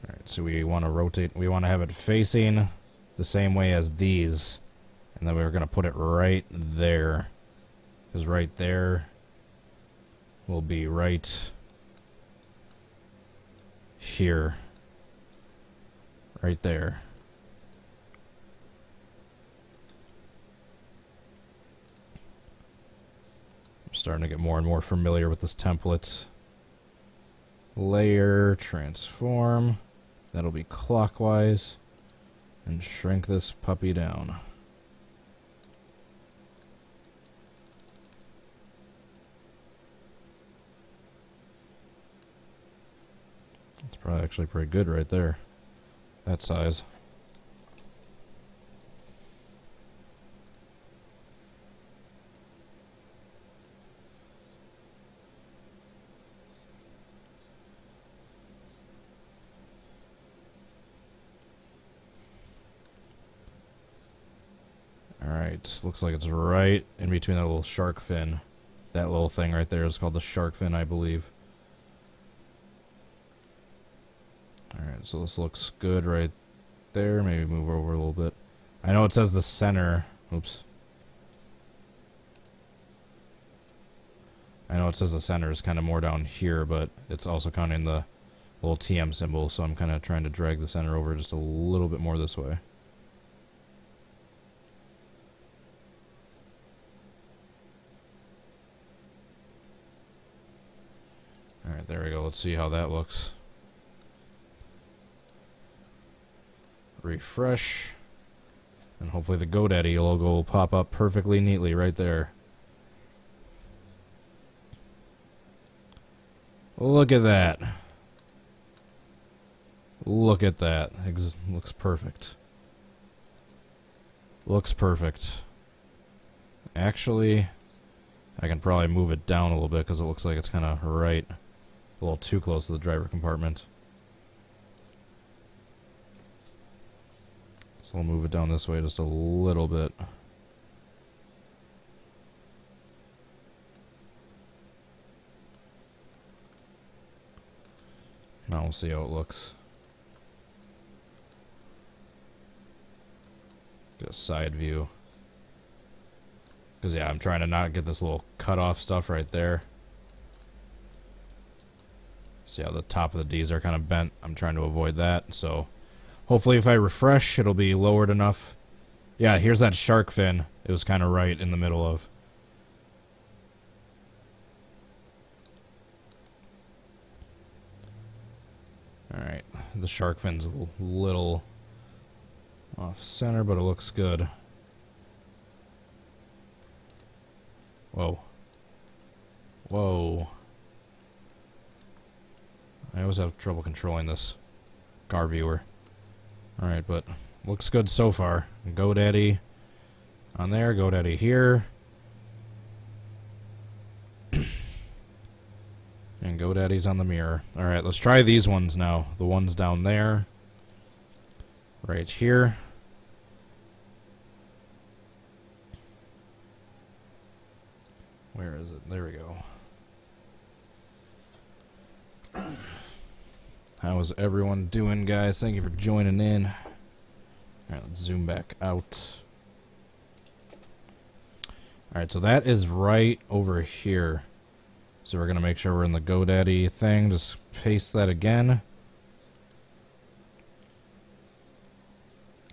Alright, so we want to rotate, we want to have it facing the same way as these. And then we're going to put it right there. Because right there will be right here. Right there. I'm starting to get more and more familiar with this template. Layer, transform. That'll be clockwise. And shrink this puppy down. It's probably actually pretty good right there. That size. Alright, looks like it's right in between that little shark fin. That little thing right there is called the shark fin, I believe. Alright, so this looks good right there. Maybe move over a little bit. I know it says the center. Oops. I know it says the center is kind of more down here, but it's also counting the little TM symbol, so I'm kind of trying to drag the center over just a little bit more this way. Alright, there we go. Let's see how that looks. Refresh. And hopefully the GoDaddy logo will pop up perfectly neatly right there. Look at that. Look at that. Looks perfect. Looks perfect. Actually, I can probably move it down a little bit because it looks like it's kind of right. A little too close to the driver compartment. So I'll move it down this way just a little bit. Now we'll see how it looks. Get a side view. Because yeah, I'm trying to not get this little cut off stuff right there. See how the top of the D's are kind of bent? I'm trying to avoid that, so hopefully if I refresh, it'll be lowered enough. Yeah, here's that shark fin. It was kind of right in the middle of. Alright, the shark fin's a little off center, but it looks good. Whoa. Whoa. I always have trouble controlling this car viewer. Alright, but looks good so far. GoDaddy on there, GoDaddy here. And GoDaddy's on the mirror. Alright, let's try these ones now. The ones down there. Right here. Where is it? There we go. How is everyone doing, guys? Thank you for joining in. Alright, let's zoom back out. Alright, so that is right over here. So we're going to make sure we're in the GoDaddy thing. Just paste that again.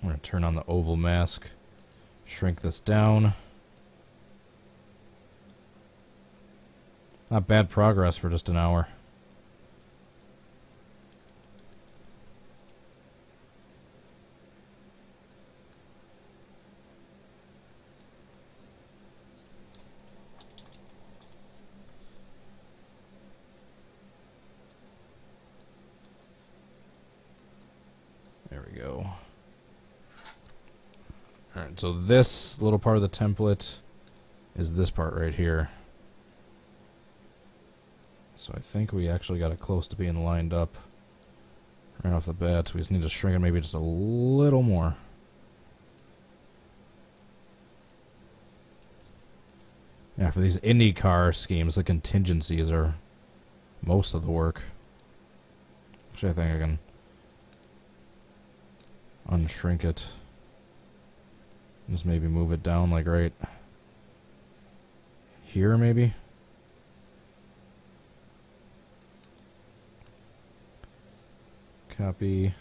I'm going to turn on the oval mask. Shrink this down. Not bad progress for just an hour. There we go. Alright, so this little part of the template is this part right here. So I think we actually got it close to being lined up right off the bat. So we just need to shrink it maybe just a little more. Yeah, for these IndyCar schemes, the contingencies are most of the work. Actually, I think I can unshrink it. Just maybe move it down like right here maybe. Copy.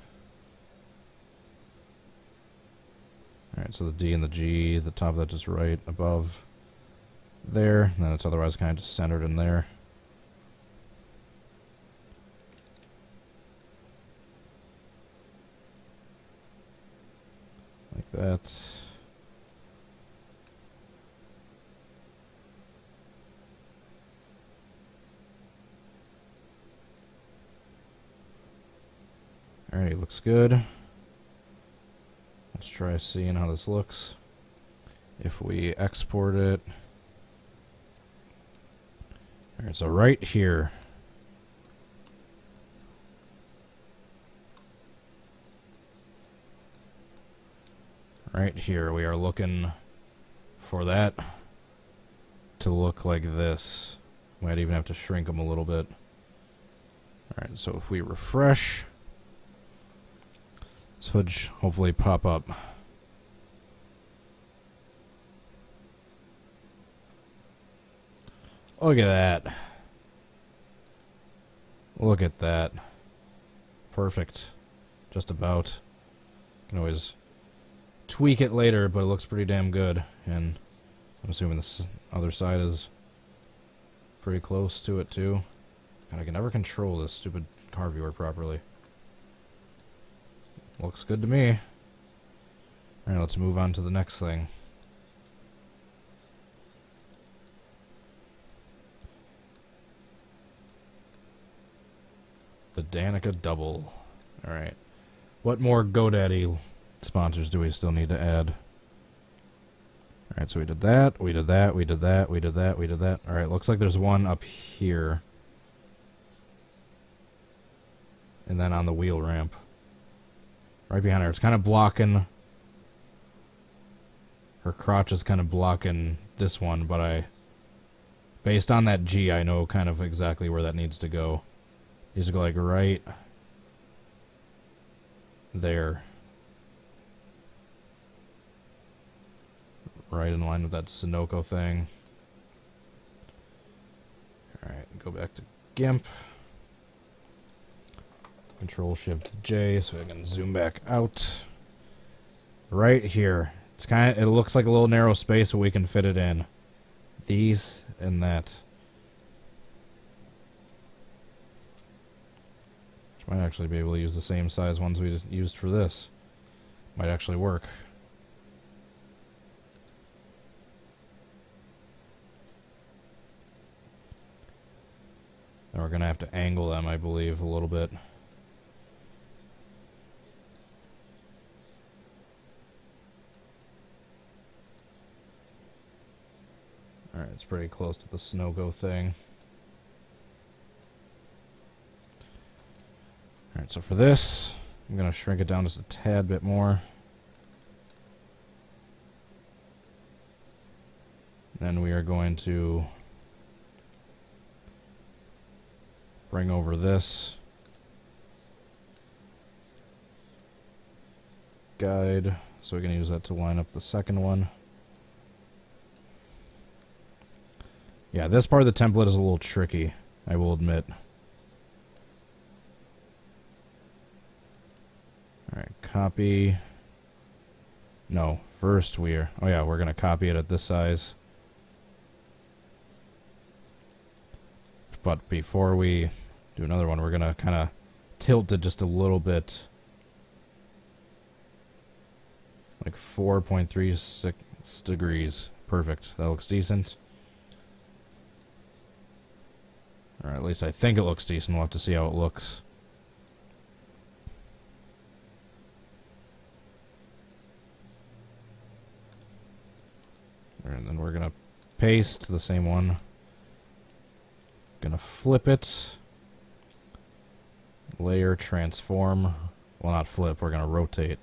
Alright, so the D and the G, the top of that just right above there, and then it's otherwise kind of just centered in there. Like that. Alright, looks good. Let's try seeing how this looks. If we export it. Alright, so right here. Right here, we are looking for that to look like this. Might even have to shrink them a little bit. Alright, so if we refresh, this hood should hopefully pop up. Look at that. Look at that. Perfect. Just about. Can always tweak it later, but it looks pretty damn good. And I'm assuming this other side is pretty close to it too. God, I can never control this stupid car viewer properly. Looks good to me. Alright, let's move on to the next thing. The Danica double. Alright. What more GoDaddy sponsors do we still need to add? Alright, so we did that, we did that, we did that, we did that, we did that. Alright, looks like there's one up here. And then on the wheel ramp. Right behind her. It's kind of blocking. Her crotch is kind of blocking this one, but based on that G, I know kind of exactly where that needs to go. It needs to go like right there. Right in line with that Sunoco thing. Alright, go back to GIMP. Control-Shift-J so I can zoom back out. Right here. It looks like a little narrow space, but we can fit it in. These and that. Which might actually be able to use the same size ones we used for this. Might actually work. And we're going to have to angle them, I believe, a little bit. Alright, it's pretty close to the Sunoco thing. Alright, so for this, I'm going to shrink it down just a tad bit more. Then we are going to bring over this guide, so we can use that to line up the second one. Yeah, this part of the template is a little tricky, I will admit. Alright, copy. No, first we're going to copy it at this size. But before we do another one, we're going to kind of tilt it just a little bit. Like 4.36 degrees. Perfect. That looks decent. Or at least I think it looks decent. We'll have to see how it looks. And then we're going to paste the same one. Going to flip it. Layer, transform. Well, not flip. We're going to rotate.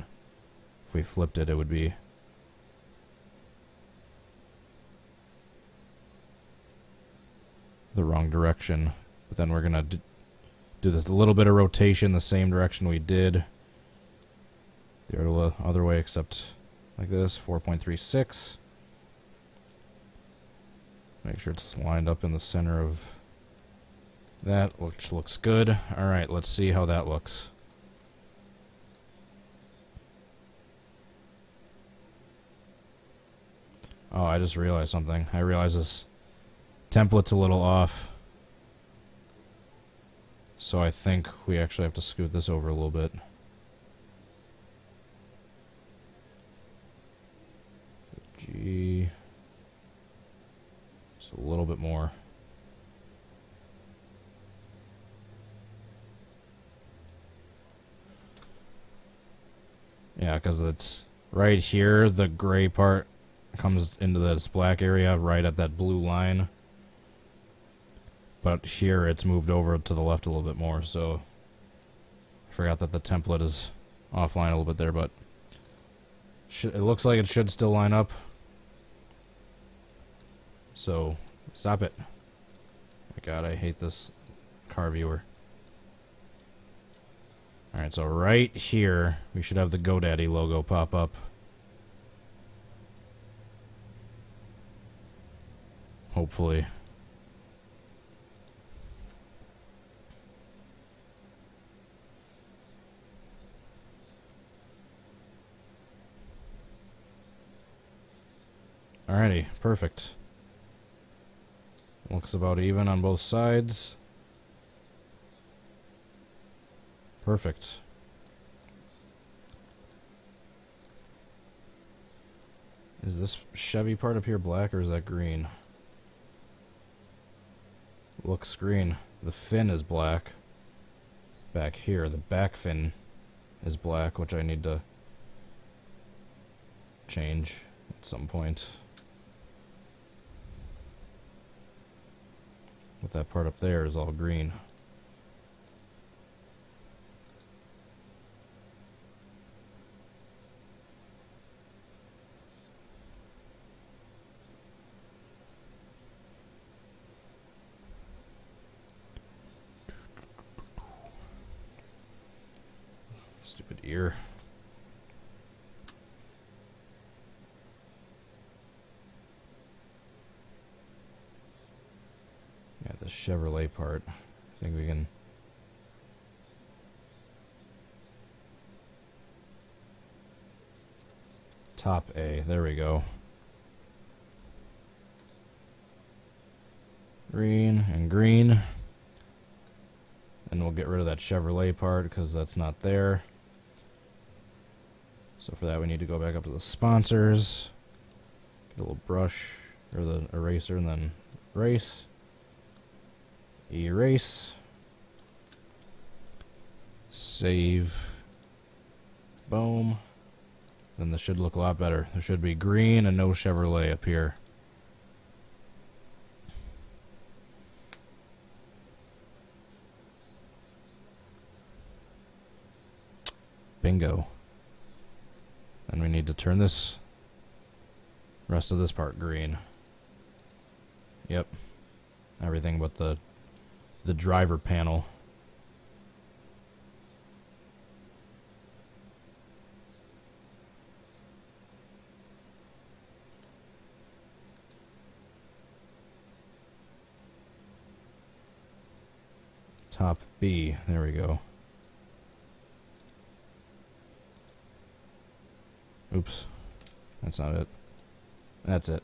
If we flipped it, it would be the wrong direction. But then we're going to do this little bit of rotation the same direction we did the other way, except like this, 4.36. Make sure it's lined up in the center of that, which looks good. Alright, let's see how that looks. Oh, I just realized something. I realized this template's a little off. So I think we actually have to scoot this over a little bit. G. Just a little bit more. Yeah, because it's right here, the gray part comes into this black area right at that blue line. But here it's moved over to the left a little bit more, so I forgot that the template is offline a little bit there, but it looks like it should still line up. So, stop it. My God, I hate this car viewer. Alright, so right here, we should have the GoDaddy logo pop up. Hopefully. Alrighty, perfect. Looks about even on both sides. Perfect. Is this Chevy part up here black or is that green? Looks green. The fin is black. Back here, the back fin is black, which I need to change at some point. But that part up there is all green. Stupid ear. Yeah, the Chevrolet part. I think we can... Top A. There we go. Green and green. And we'll get rid of that Chevrolet part because that's not there. So for that we need to go back up to the sponsors. Get a little brush, or the eraser, and then erase. Erase. Save. Boom. Then this should look a lot better. There should be green and no Chevrolet up here. Bingo. Then we need to turn this rest of this part green. Yep. Everything but the driver panel. Top B. There we go. Oops. That's not it. That's it.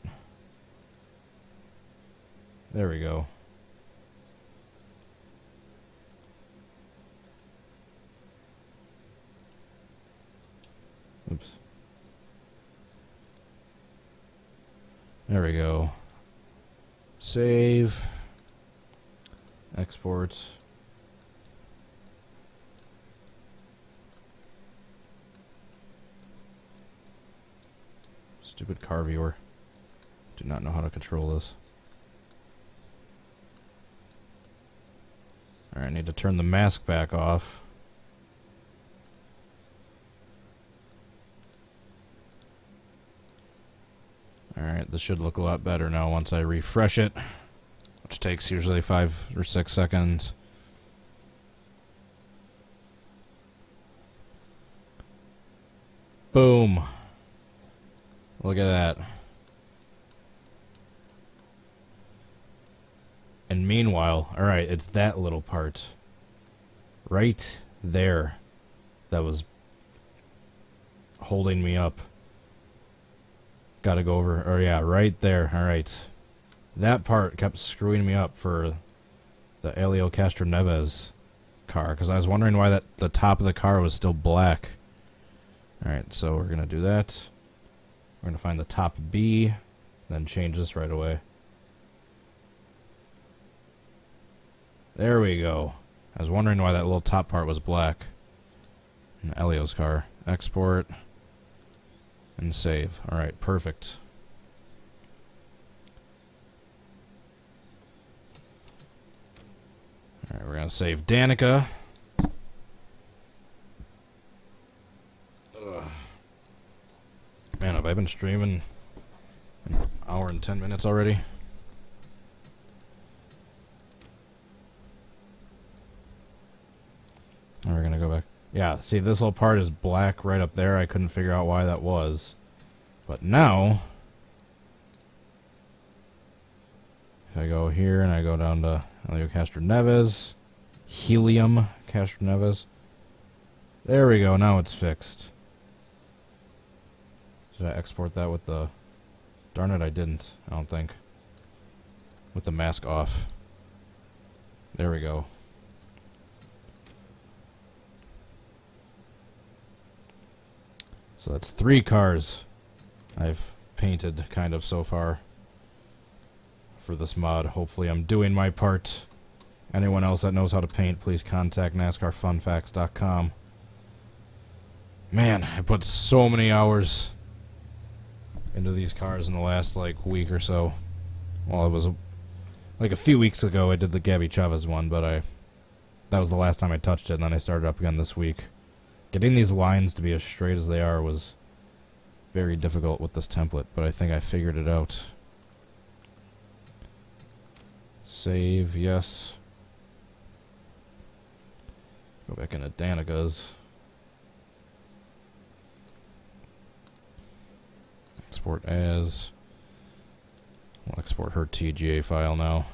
There we go. Oops. There we go. Save. Export. Stupid car viewer. Do not know how to control this. Alright, I need to turn the mask back off. Alright, this should look a lot better now once I refresh it, which takes usually 5 or 6 seconds. Boom. Look at that. And meanwhile, alright, it's that little part right there that was holding me up. Gotta go over, or yeah, right there, alright. That part kept screwing me up for the Helio Castroneves car, because I was wondering why the top of the car was still black. Alright, so we're gonna do that. We're gonna find the top B, then change this right away. There we go. I was wondering why that little top part was black in Elio's car. Export and save. Alright, perfect. Alright, we're gonna save Danica. Ugh. Man, have I been streaming an hour and 10 minutes already? And we're gonna go back. Yeah, see, this little part is black right up there. I couldn't figure out why that was. But now, if I go here and I go down to Helio Castroneves, Helium Castroneves, there we go, now it's fixed. Did I export that with the... Darn it, I didn't, I don't think. With the mask off. There we go. So that's 3 cars I've painted kind of so far for this mod. Hopefully I'm doing my part. Anyone else that knows how to paint, please contact NASCARFunFacts.com. Man, I put so many hours into these cars in the last like week or so. Well, it was like a few weeks ago I did the Gabby Chavez one, but that was the last time I touched it, and then I started up again this week. Getting these lines to be as straight as they are was very difficult with this template, but I think I figured it out. Save, yes. Go back into Danica's. Export as. We'll export her TGA file now.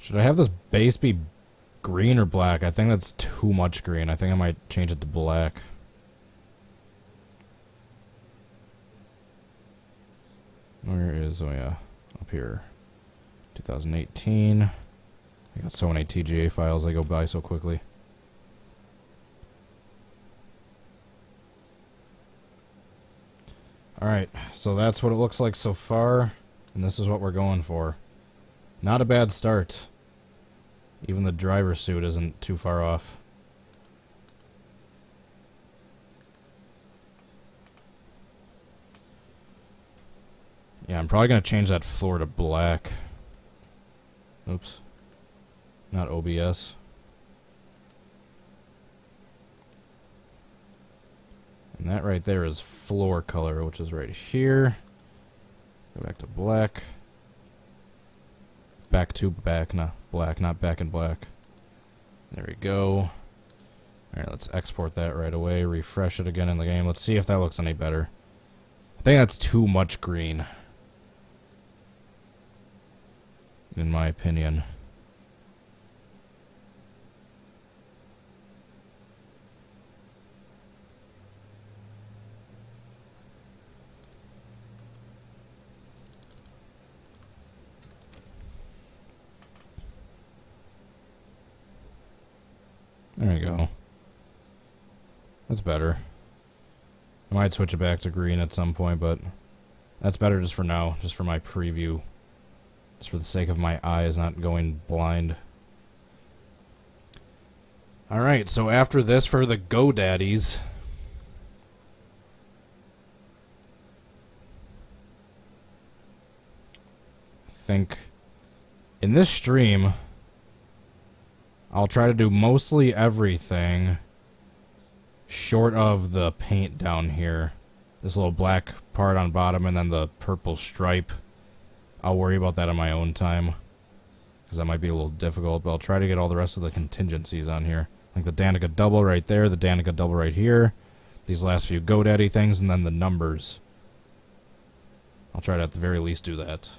Should I have this base be green or black? I think that's too much green. I think I might change it to black. Where is, oh yeah, up here. 2018. I got so many TGA files, they go by so quickly. Alright, so that's what it looks like so far, and this is what we're going for. Not a bad start. Even the driver's suit isn't too far off. Yeah, I'm probably going to change that floor to black. Oops. Not OBS. And that right there is floor color, which is right here. Go back to black. Back to back, not black, not back and black. There we go. Alright, let's export that right away. Refresh it again in the game. Let's see if that looks any better. I think that's too much green, in my opinion. There we go. That's better. I might switch it back to green at some point, but that's better just for now, just for my preview. Just for the sake of my eyes not going blind. Alright, so after this for the GoDaddies. I think in this stream I'll try to do mostly everything short of the paint down here. This little black part on bottom and then the purple stripe. I'll worry about that on my own time, because that might be a little difficult, but I'll try to get all the rest of the contingencies on here. Like the Danica double right there, the Danica double right here, these last few GoDaddy things, and then the numbers. I'll try to at the very least do that.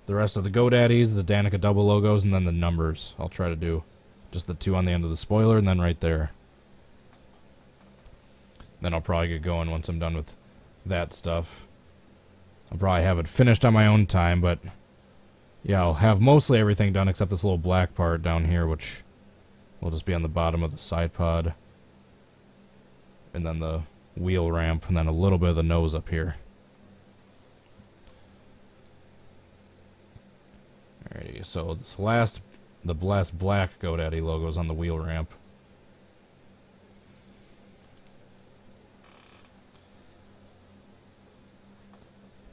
The rest of the GoDaddies, the Danica double logos, and then the numbers. I'll try to do just the two on the end of the spoiler, and then right there. Then I'll probably get going once I'm done with that stuff. I'll probably have it finished on my own time, but yeah, I'll have mostly everything done except this little black part down here, which will just be on the bottom of the side pod. And then the wheel ramp, and then a little bit of the nose up here. Alrighty, so this the last black GoDaddy logo is on the wheel ramp.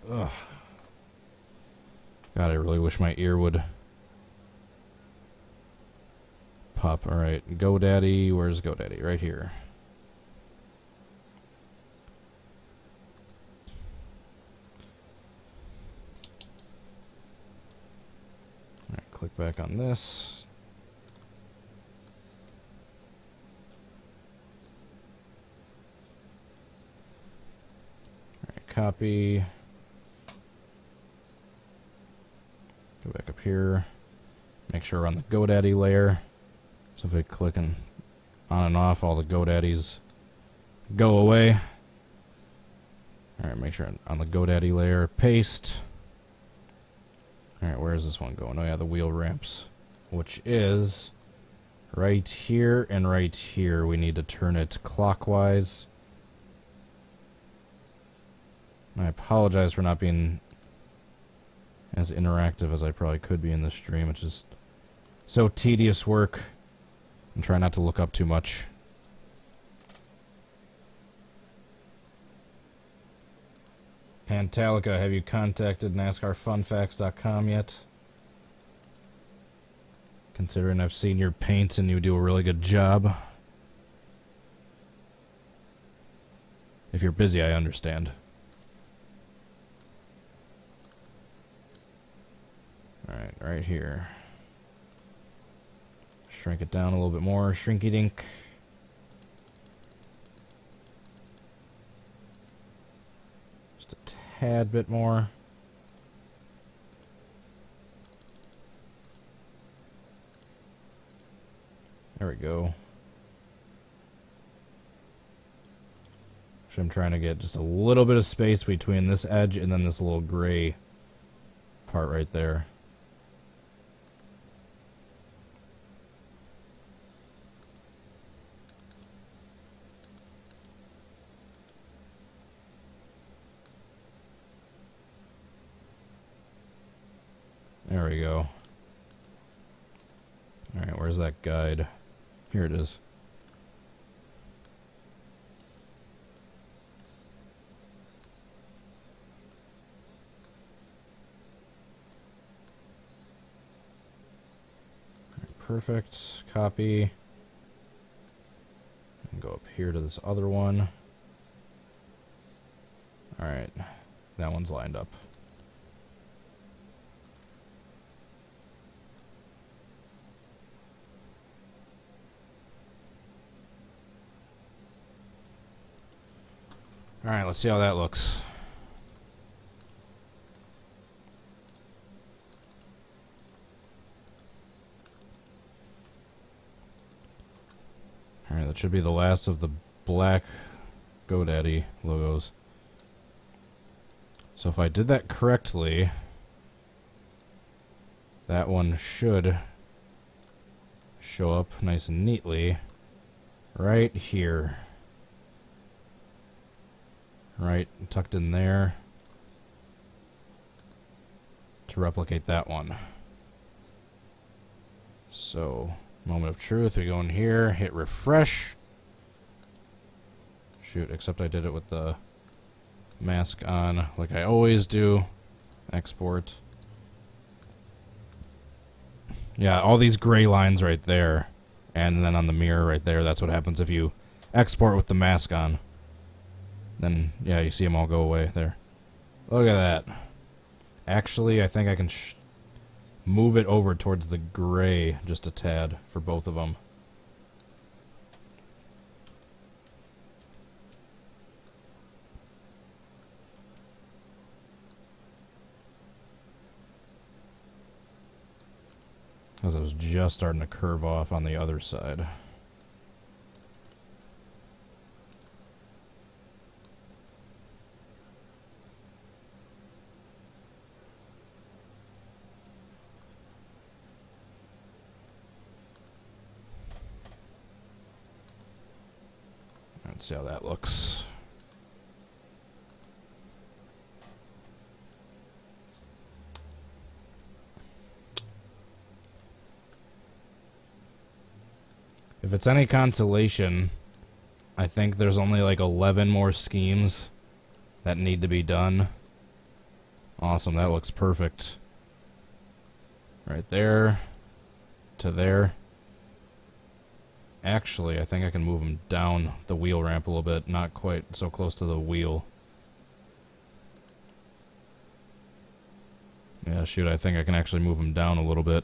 Ugh. God, I really wish my ear would pop. Alright, GoDaddy, where's GoDaddy? Right here. Alright, click back on this. Alright, copy. Go back up here. Make sure we're on the GoDaddy layer. So if I click on and off, all the GoDaddies go away. Alright, make sure on the GoDaddy layer. Paste. Alright, where is this one going? Oh yeah, the wheel ramps. Which is right here and right here. We need to turn it clockwise. I apologize for not being as interactive as I probably could be in this stream. It's just so tedious work. And try not to look up too much. Pantalica, have you contacted NASCARFunFacts.com yet? Considering I've seen your paints and you do a really good job. If you're busy, I understand. Alright, right here. Shrink it down a little bit more. Shrinky dink. Just a tad bit more. There we go. So I'm trying to get just a little bit of space between this edge and then this little gray part right there. There we go. Alright, where's that guide? Here it is. Alright, perfect. Copy. And go up here to this other one. Alright, that one's lined up. Alright, let's see how that looks. Alright, that should be the last of the black GoDaddy logos. So if I did that correctly, that one should show up nice and neatly right here. Right, tucked in there to replicate that one. So, moment of truth, we go in here, hit refresh. Shoot, except I did it with the mask on, like I always do. Export. Yeah, all these gray lines right there, and then on the mirror right there, that's what happens if you export with the mask on. Then, yeah, you see them all go away there. Look at that. Actually, I think I can move it over towards the gray just a tad for both of them. Because it was just starting to curve off on the other side. Let's see how that looks. If it's any consolation, I think there's only like 11 more schemes that need to be done. Awesome, that looks perfect. Right there to there. Actually, I think I can move them down the wheel ramp a little bit, not quite so close to the wheel. Yeah, shoot, I think I can actually move them down a little bit.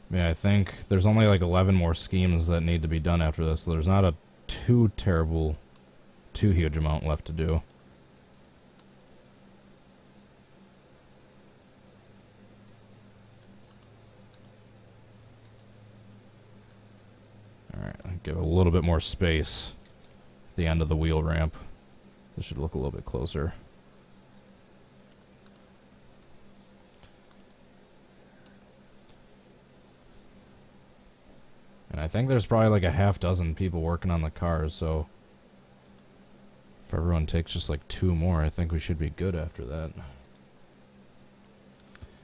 Yeah, I think there's only like 11 more schemes that need to be done after this, so there's not a too huge amount left to do. Alright, give it a little bit more space at the end of the wheel ramp. This should look a little bit closer. And I think there's probably like a half dozen people working on the cars, so if everyone takes just like 2 more, I think we should be good after that.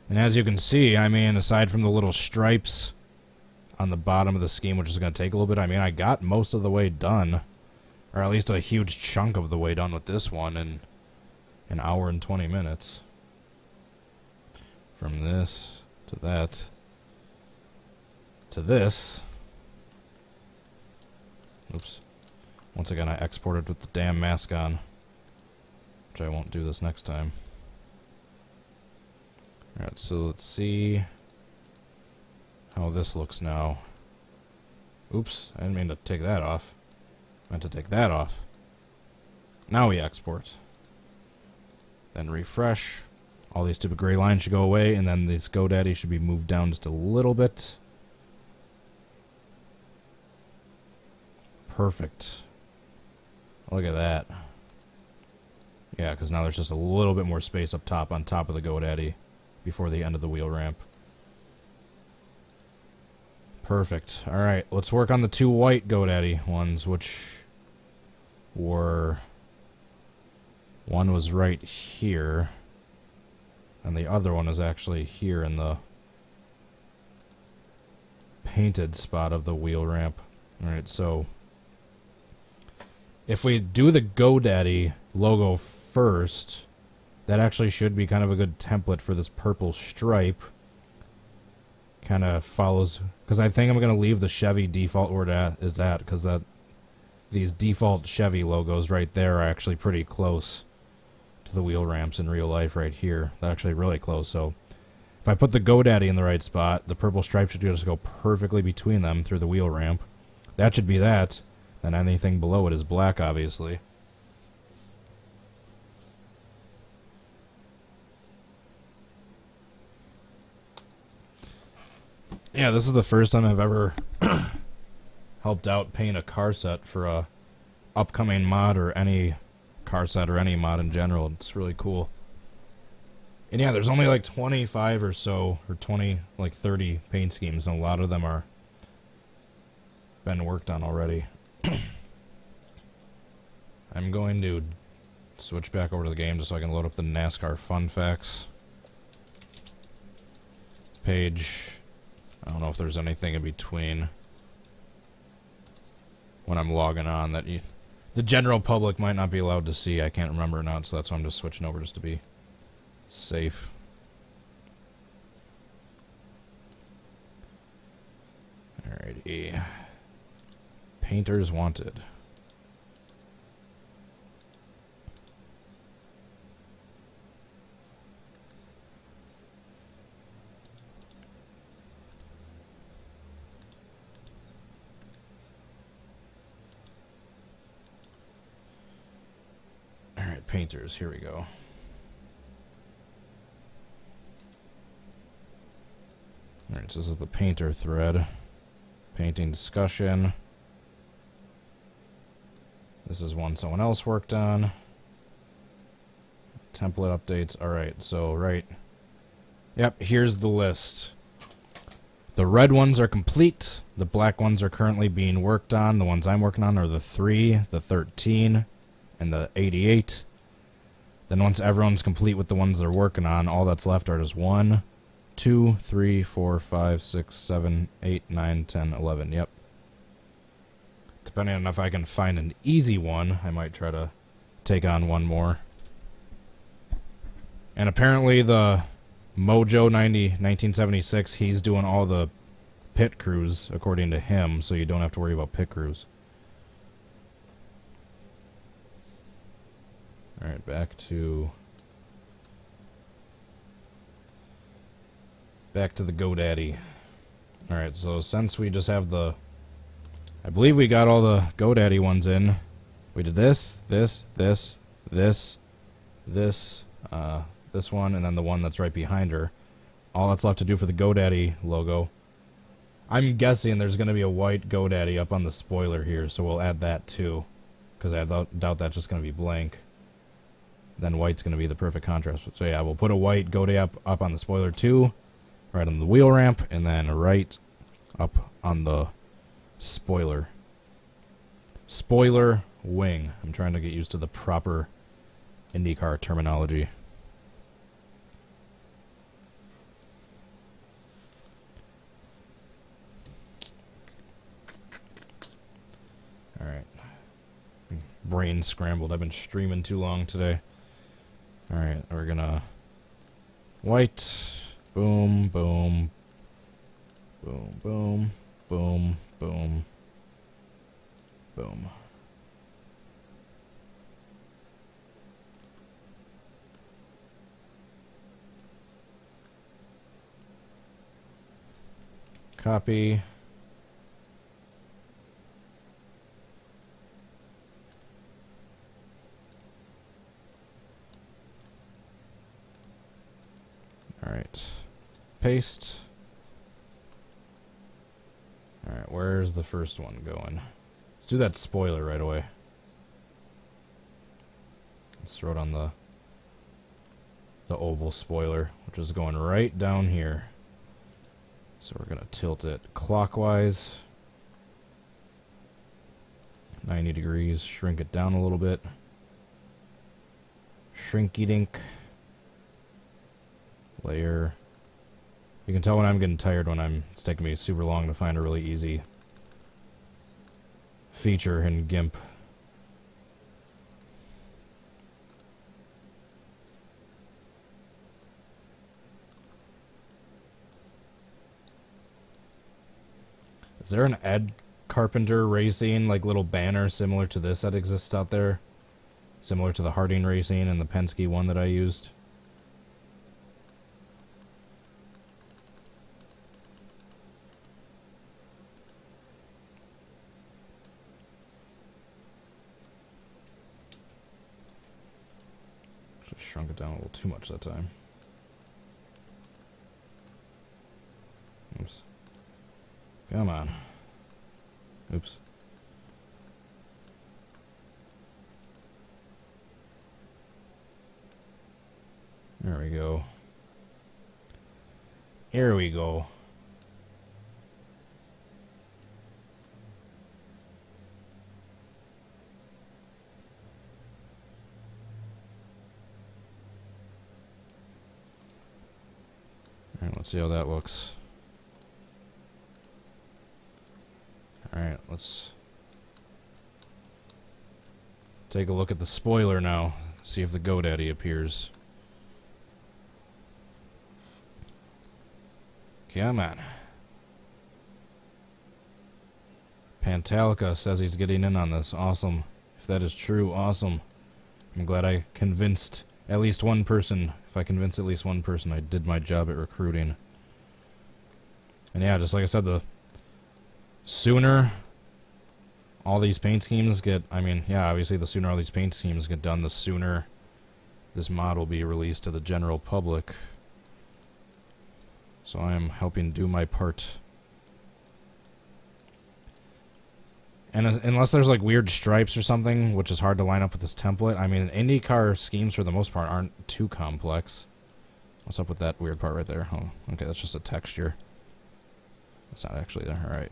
And as you can see, I mean, aside from the little stripes on the bottom of the scheme, which is going to take a little bit, I mean, I got most of the way done, or at least a huge chunk of the way done with this one in an hour and 20 minutes. From this to that to this. Oops. Once again, I exported with the damn mask on, which I won't do this next time. Alright, so let's see how this looks now. Oops, I didn't mean to take that off. I meant to take that off. Now we export. Then refresh. All these stupid gray lines should go away, and then this GoDaddy should be moved down just a little bit. Perfect. Look at that. Yeah, because now there's just a little bit more space up top on top of the GoDaddy before the end of the wheel ramp. Perfect. Alright, let's work on the 2 white GoDaddy ones, which were One was right here, and the other one is actually here in the painted spot of the wheel ramp. Alright, so if we do the GoDaddy logo first, that actually should be kind of a good template for this purple stripe. Kind of follows, because I think I'm going to leave the Chevy default where it is at, because that these default Chevy logos right there are actually pretty close to the wheel ramps in real life right here. They're actually really close, so if I put the GoDaddy in the right spot, the purple stripe should just go perfectly between them through the wheel ramp. That should be that. Then anything below it is black, obviously. Yeah, this is the first time I've ever helped out paint a car set for a upcoming mod or any car set or any mod in general. It's really cool. And yeah, there's only like 25 or so, or 20, like 30 paint schemes, and a lot of them are been worked on already. I'm going to switch back over to the game just so I can load up the NASCAR fun facts page. I don't know if there's anything in between when I'm logging on that the general public might not be allowed to see. I can't remember or not, so that's why I'm just switching over just to be safe. Alrighty. Painters wanted. Alright, painters, here we go. Alright, so this is the painter thread. Painting discussion. This is one someone else worked on. Template updates. Alright, so right. Yep, here's the list. The red ones are complete. The black ones are currently being worked on. The ones I'm working on are the 3, the 13, and the 88. Then once everyone's complete with the ones they're working on, all that's left are just 1, 2, 3, 4, 5, 6, 7, 8, 9, 10, 11. Yep. Depending on if I can find an easy one, I might try to take on one more. And apparently the Mojo 1976, he's doing all the pit crews according to him, so you don't have to worry about pit crews. Alright, back to the GoDaddy. Alright, so since we just have the... I believe we got all the GoDaddy ones in. We did this, this one, and then the one that's right behind her. All that's left to do for the GoDaddy logo. I'm guessing there's going to be a white GoDaddy up on the spoiler here, so we'll add that too. Because I doubt that's just going to be blank. Then white's going to be the perfect contrast. So yeah, we'll put a white GoDaddy up on the spoiler too. Right on the wheel ramp, and then right up on the spoiler. Spoiler wing. I'm trying to get used to the proper IndyCar terminology. Alright. Brain scrambled. I've been streaming too long today. Alright, we're gonna... White. Boom, boom. Boom, boom. Boom, boom. Boom. Copy. Alright. Paste. Alright, where's the first one going? Let's do that spoiler right away. Let's throw it on the oval spoiler, which is going right down here. So we're going to tilt it clockwise. 90 degrees, shrink it down a little bit. Shrinky dink. Layer. You can tell when I'm getting tired when it's taking me super long to find a really easy feature in GIMP. Is there an Ed Carpenter Racing, like, little banner similar to this that exists out there? Similar to the Harding Racing and the Penske one that I used? Just shrunk it down a little too much that time. Oops. Come on. Oops. There we go. Here we go. Alright, let's see how that looks. Alright, let's take a look at the spoiler now. See if the GoDaddy appears. Come on. Pantalica says he's getting in on this. Awesome. If that is true, awesome. I'm glad I convinced at least one person. If I convince at least one person, I did my job at recruiting. And yeah, just like I said, the sooner all these paint schemes get, I mean, yeah, obviously the sooner all these paint schemes get done, the sooner this mod will be released to the general public. So I am helping do my part. And unless there's like weird stripes or something, which is hard to line up with this template, I mean, IndyCar schemes for the most part aren't too complex. What's up with that weird part right there? Oh, okay, that's just a texture. It's not actually there. Alright.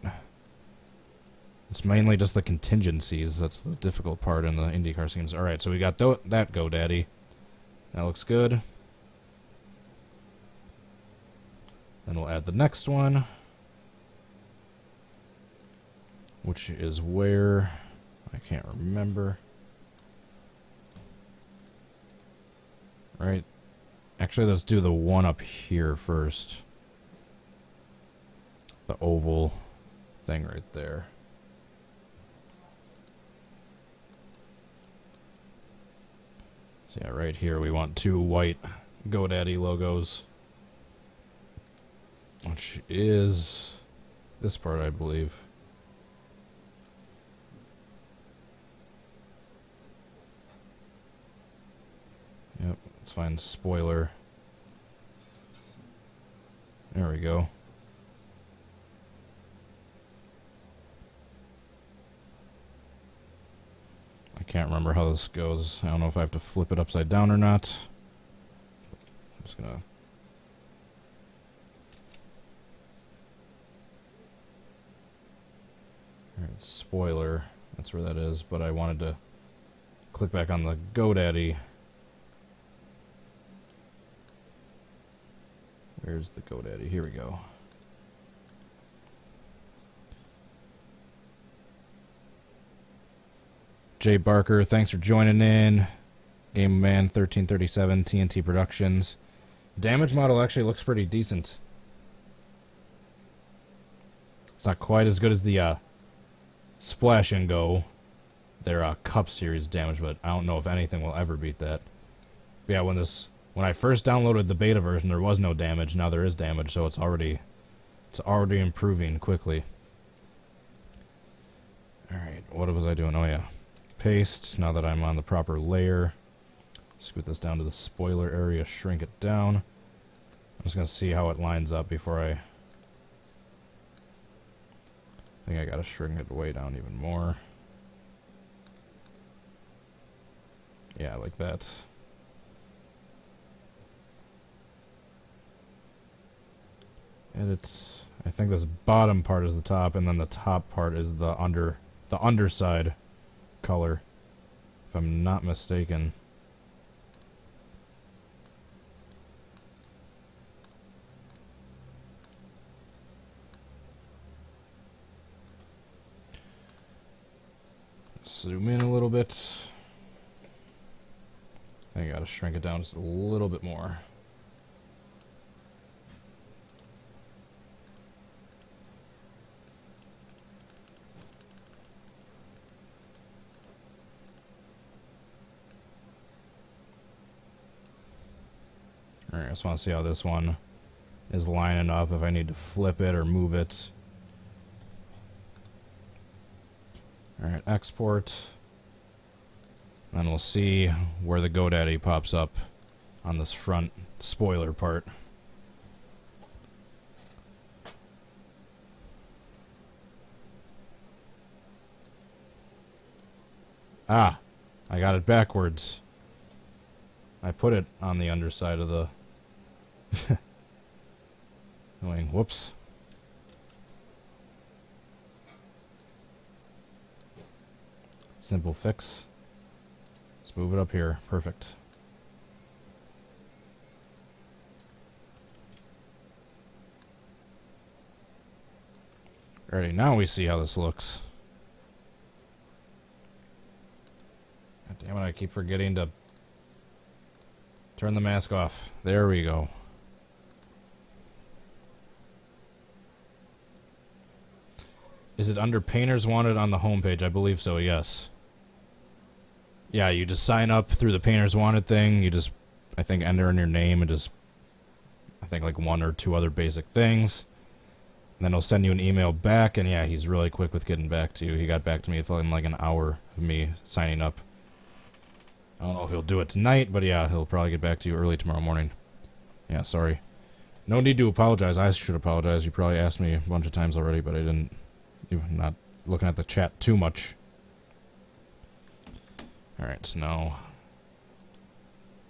It's mainly just the contingencies. That's the difficult part in the IndyCar schemes. Alright, so we got that GoDaddy. That looks good. Then we'll add the next one, which is where, I can't remember. Right. Actually, let's do the one up here first. The oval thing right there. So yeah, right here we want two white GoDaddy logos, which is this part, I believe. Yep, let's find spoiler. There we go. I can't remember how this goes. I don't know if I have to flip it upside down or not. I'm just gonna... Alright, spoiler. That's where that is, but I wanted to click back on the GoDaddy. Where's the GoDaddy? Here we go. Jay Barker, thanks for joining in. Game Man 1337, TNT Productions. Damage model actually looks pretty decent. It's not quite as good as the Splash and Go, their Cup Series damage, but I don't know if anything will ever beat that. But yeah, when I first downloaded the beta version, there was no damage. Now there is damage, so it's already improving quickly. All right, what was I doing? Oh yeah. Paste, now that I'm on the proper layer. Scoot this down to the spoiler area, shrink it down. I'm just going to see how it lines up before I think I got to shrink it way down even more. Yeah, like that. Edit. I think this bottom part is the top, and then the top part is the underside color, if I'm not mistaken. zoom in a little bit. I gotta shrink it down just a little bit more. Alright, I just want to see how this one is lining up, if I need to flip it or move it. Alright, export. Then we'll see where the GoDaddy pops up on this front spoiler part. Ah, I got it backwards. I put it on the underside of the... Whoops. Simple fix. Let's move it up here. Perfect. Alrighty, now we see how this looks. God damn it, I keep forgetting to turn the mask off. There we go. Is it under Painters Wanted on the homepage? I believe so, yes. Yeah, you just sign up through the Painters Wanted thing. You just, I think, enter in your name and just, I think, like 1 or 2 other basic things. And then he'll send you an email back, and yeah, he's really quick with getting back to you. He got back to me within like an hour of me signing up. I don't know if he'll do it tonight, but yeah, he'll probably get back to you early tomorrow morning. Yeah, sorry. No need to apologize. I should apologize. You probably asked me a bunch of times already, but I didn't. You're not looking at the chat too much. Alright, so now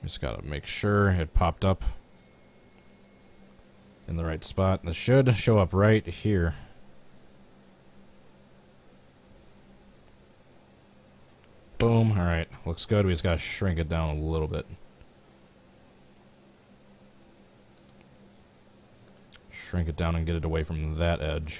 just gotta make sure it popped up in the right spot. This should show up right here. Boom. Alright, looks good. We just gotta shrink it down a little bit. Shrink it down and get it away from that edge.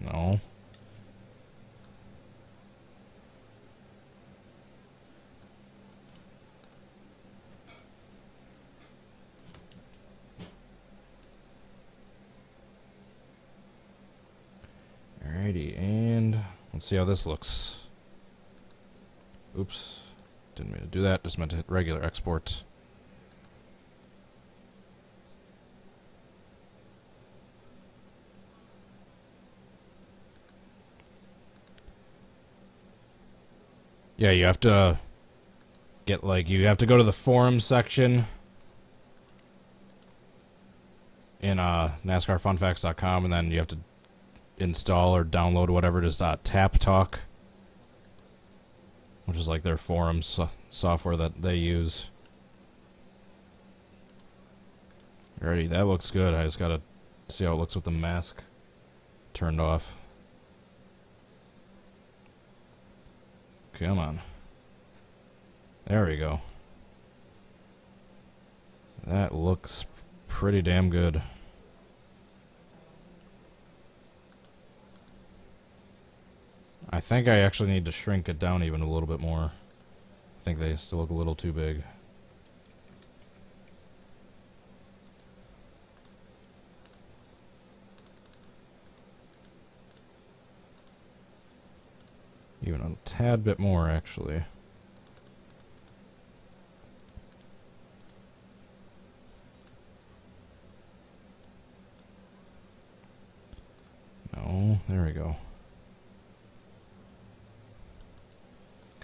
No. Alrighty, and let's see how this looks. Oops. Didn't mean to do that. Just meant to hit regular export. Yeah, you have to get, like, you have to go to the forums section in NASCARFunFacts.com, and then you have to install or download whatever it is, Tap Talk, which is like their forums software that they use. Alrighty, that looks good. I just gotta see how it looks with the mask turned off. Come on. There we go. That looks pretty damn good. I think I actually need to shrink it down even a little bit more. I think they still look a little too big. Even a tad bit more, actually. No, there we go.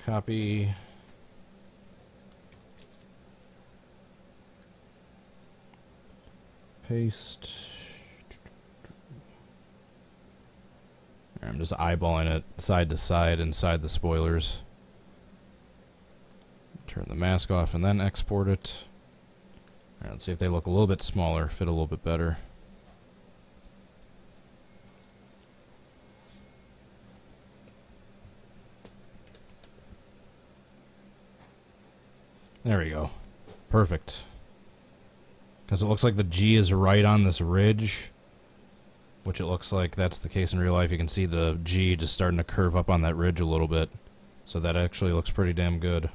Copy. Paste. I'm just eyeballing it side to side inside the spoilers. Turn the mask off and then export it. Alright, let's see if they look a little bit smaller, fit a little bit better. There we go. Perfect. Because it looks like the G is right on this ridge, which it looks like that's the case in real life. You can see the G just starting to curve up on that ridge a little bit. So that actually looks pretty damn good.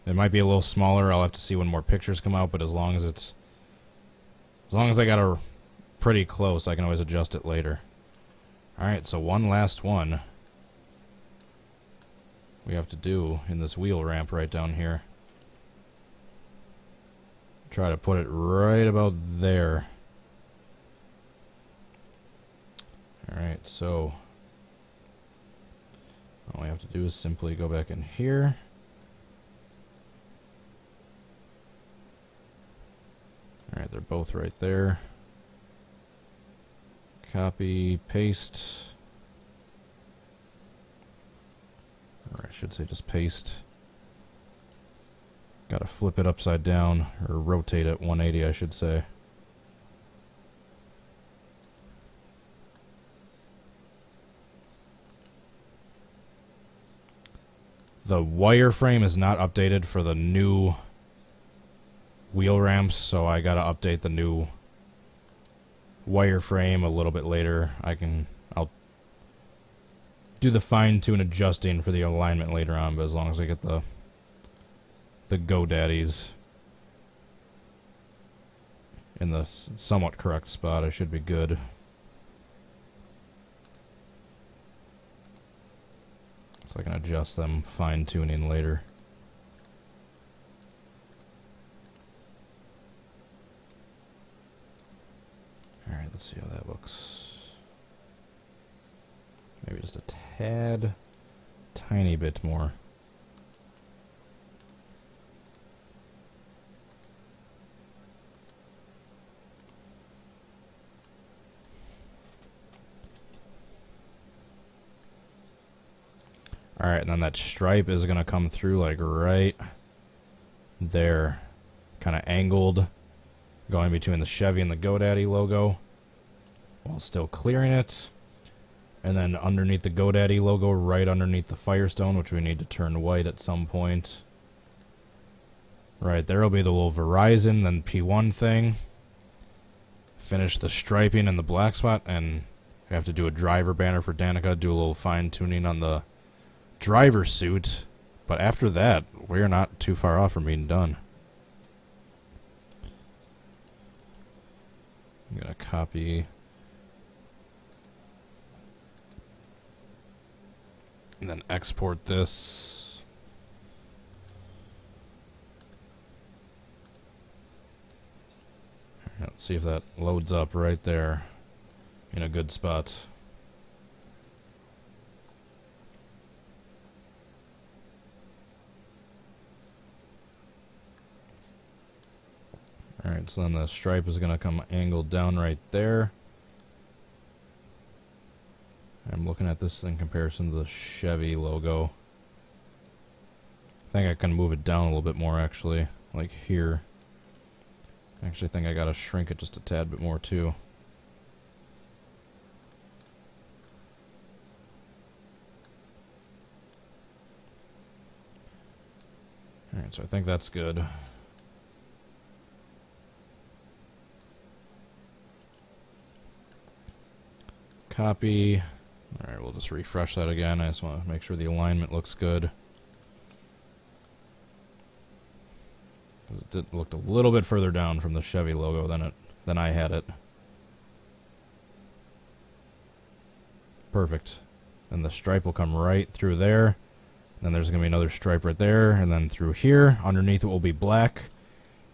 It might be a little smaller. I'll have to see when more pictures come out, but as long as I got a pretty close, I can always adjust it later. Alright, so one last one we have to do in this wheel ramp right down here. Try to put it right about there. Alright, so all we have to do is simply go back in here. Alright, they're both right there. Copy, paste. Or I should say just paste. Gotta flip it upside down, or rotate it 180, I should say. The wireframe is not updated for the new wheel ramps, so I gotta update the new wireframe a little bit later. I'll do the fine-tune adjusting for the alignment later on, but as long as I get the GoDaddies in the somewhat correct spot, I should be good. So I can adjust them fine-tuning later. Alright, let's see how that looks. Maybe just a tad, tiny bit more. Alright, and then that stripe is going to come through like right there. Kind of angled, going between the Chevy and the GoDaddy logo, while still clearing it. And then underneath the GoDaddy logo, right underneath the Firestone, which we need to turn white at some point. Right there will be the little Verizon, then P1 thing. Finish the striping and the black spot, and we have to do a driver banner for Danica, do a little fine-tuning on the driver suit. But after that, we're not too far off from being done. I'm going to copy and then export this. Let's see if that loads up right there in a good spot. Alright, so then the stripe is going to come angled down right there. I'm looking at this in comparison to the Chevy logo. I think I can move it down a little bit more, actually, like here. I actually think I gotta shrink it just a tad bit more, too. Alright, so I think that's good. Copy. Alright, we'll just refresh that again. I just want to make sure the alignment looks good. It looked a little bit further down from the Chevy logo than I had it. Perfect. And the stripe will come right through there. Then there's going to be another stripe right there, and then through here. Underneath it will be black.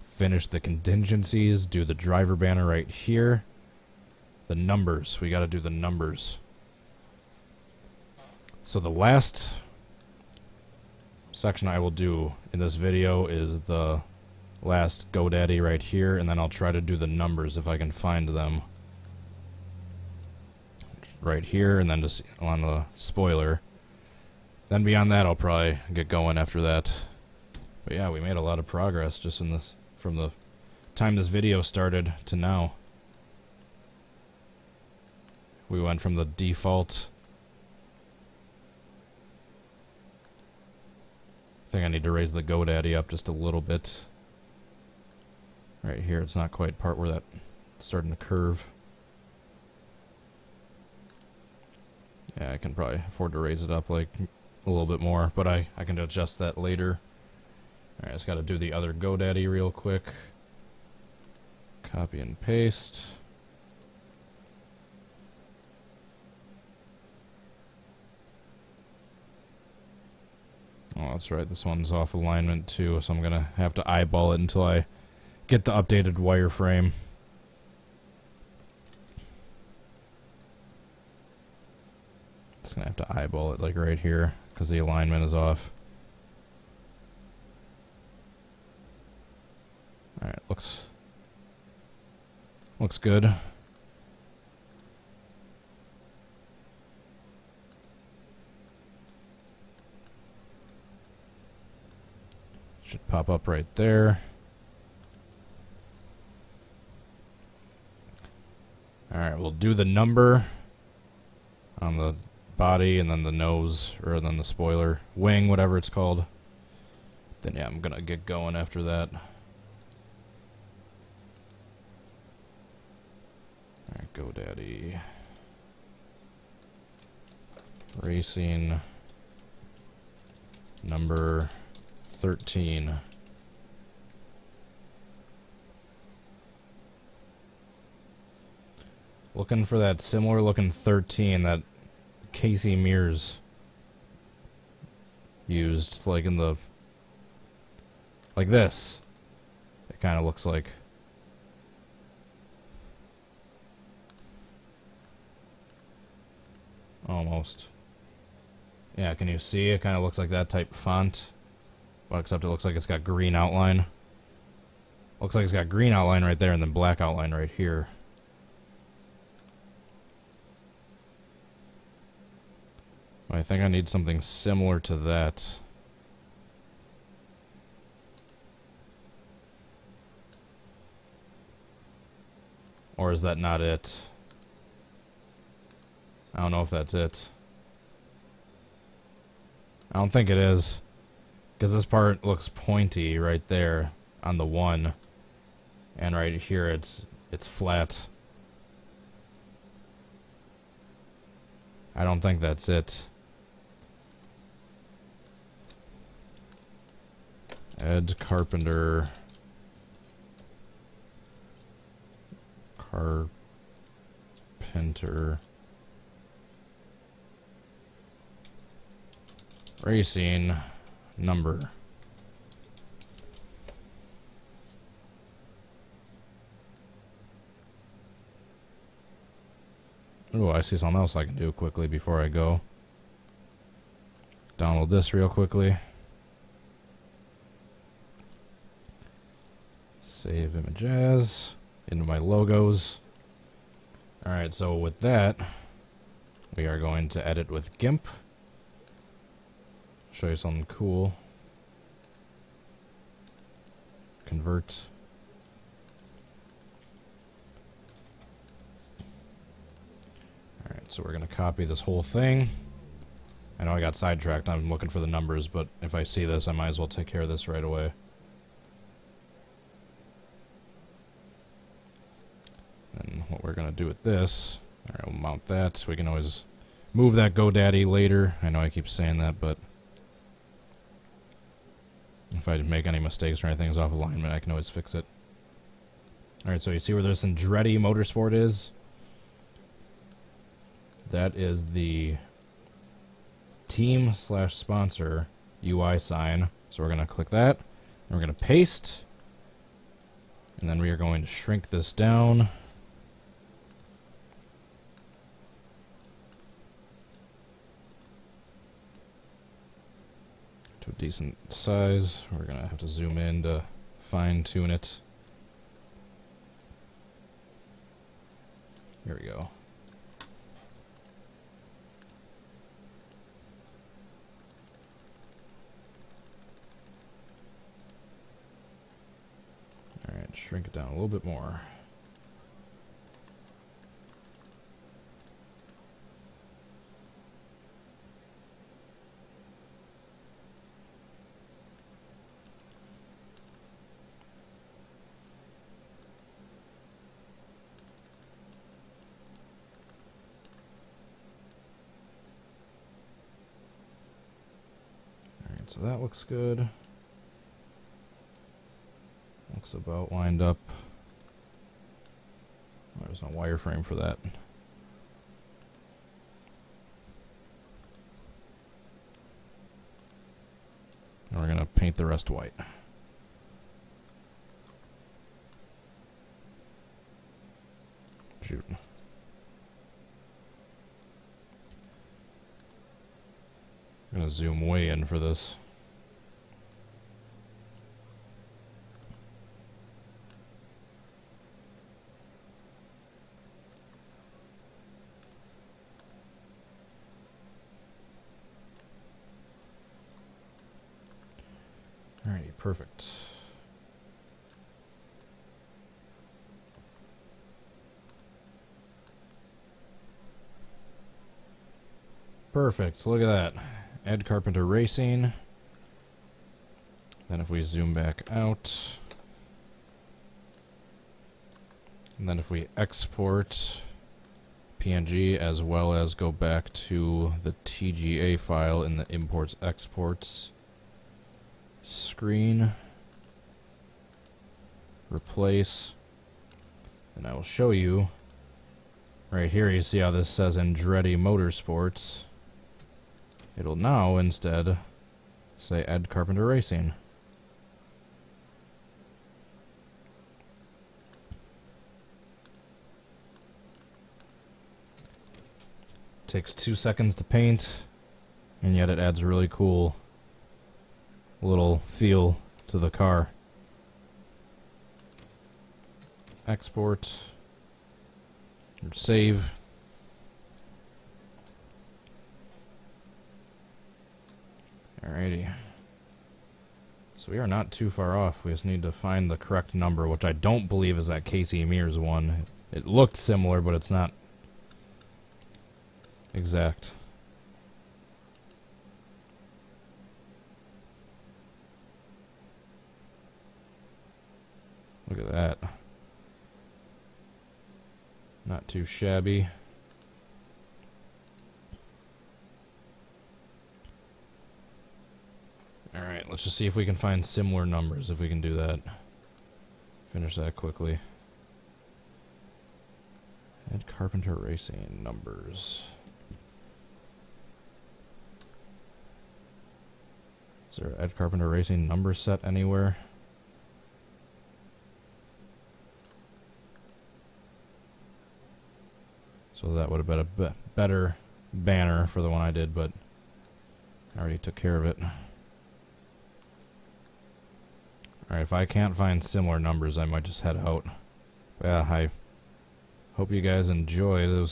Finish the contingencies. Do the driver banner right here. The numbers. We got to do the numbers. So the last section I will do in this video is the last GoDaddy right here, and then I'll try to do the numbers if I can find them. Right here, and then just on the spoiler. Then beyond that, I'll probably get going after that. But yeah, we made a lot of progress just in this, from the time this video started to now. We went from the default I think I need to raise the GoDaddy up just a little bit. Right here, it's not quite part where that's starting to curve. Yeah, I can probably afford to raise it up like a little bit more, but I can adjust that later. Alright, I just got to do the other GoDaddy real quick. Copy and paste. Oh, that's right, this one's off alignment too, so I'm going to have to eyeball it until I get the updated wireframe. Just going to have to eyeball it like right here, because the alignment is off. Alright, looks good. Should pop up right there. Alright, we'll do the number on the body and then the nose, or then the spoiler, wing, whatever it's called. Then yeah, I'm gonna get going after that. Alright, GoDaddy. Racing. Number 13. Looking for that similar looking 13 that Casey Mears used, like in the, like this. It kind of looks like. Almost. Yeah, can you see? It kind of looks like that type of font. Well, except it looks like it's got green outline. Looks like it's got green outline right there and then black outline right here. I think I need something similar to that. Or is that not it? I don't know if that's it. I don't think it is. Because this part looks pointy right there on the one. And right here it's flat. I don't think that's it. Ed Carpenter. Carpenter. Racing number. Oh, I see something else I can do quickly before I go. Download this real quickly. Save image as into my logos. Alright, so with that, we are going to edit with GIMP. Show you something cool. Convert. Alright, so we're going to copy this whole thing. I know I got sidetracked. I'm looking for the numbers, but if I see this, I might as well take care of this right away. And what we're going to do with this, alright, we'll mount that. We can always move that GoDaddy later. I know I keep saying that, but if I make any mistakes or anything's off alignment, I can always fix it. Alright, so you see where this Andretti Motorsport is? That is the team/sponsor UI sign. So we're going to click that. And we're going to paste. And then we are going to shrink this down. To a decent size. We're going to have to zoom in to fine-tune it. Here we go. Alright, shrink it down a little bit more. Alright, so that looks good. Looks about lined up. There's no wireframe for that. And we're going to paint the rest white. Shoot. I'm going to zoom way in for this. Alrighty, perfect. Perfect, look at that. Ed Carpenter Racing. Then if we zoom back out, and then if we export PNG as well as go back to the TGA file in the imports exports screen, replace, and I will show you right here. You see how this says Andretti Motorsports. It'll now instead say Ed Carpenter Racing. Takes 2 seconds to paint, and yet it adds a really cool little feel to the car. Export, or save. Alrighty. So we are not too far off. We just need to find the correct number, which I don't believe is that Casey Mears one. It looked similar, but it's not exact. Look at that. Not too shabby. Alright, let's just see if we can find similar numbers, if we can do that. Finish that quickly. Ed Carpenter Racing numbers. Is there an Ed Carpenter Racing number set anywhere? So that would have been a better banner for the one I did, but I already took care of it. Alright, if I can't find similar numbers, I might just head out. But yeah, I hope you guys enjoyed. I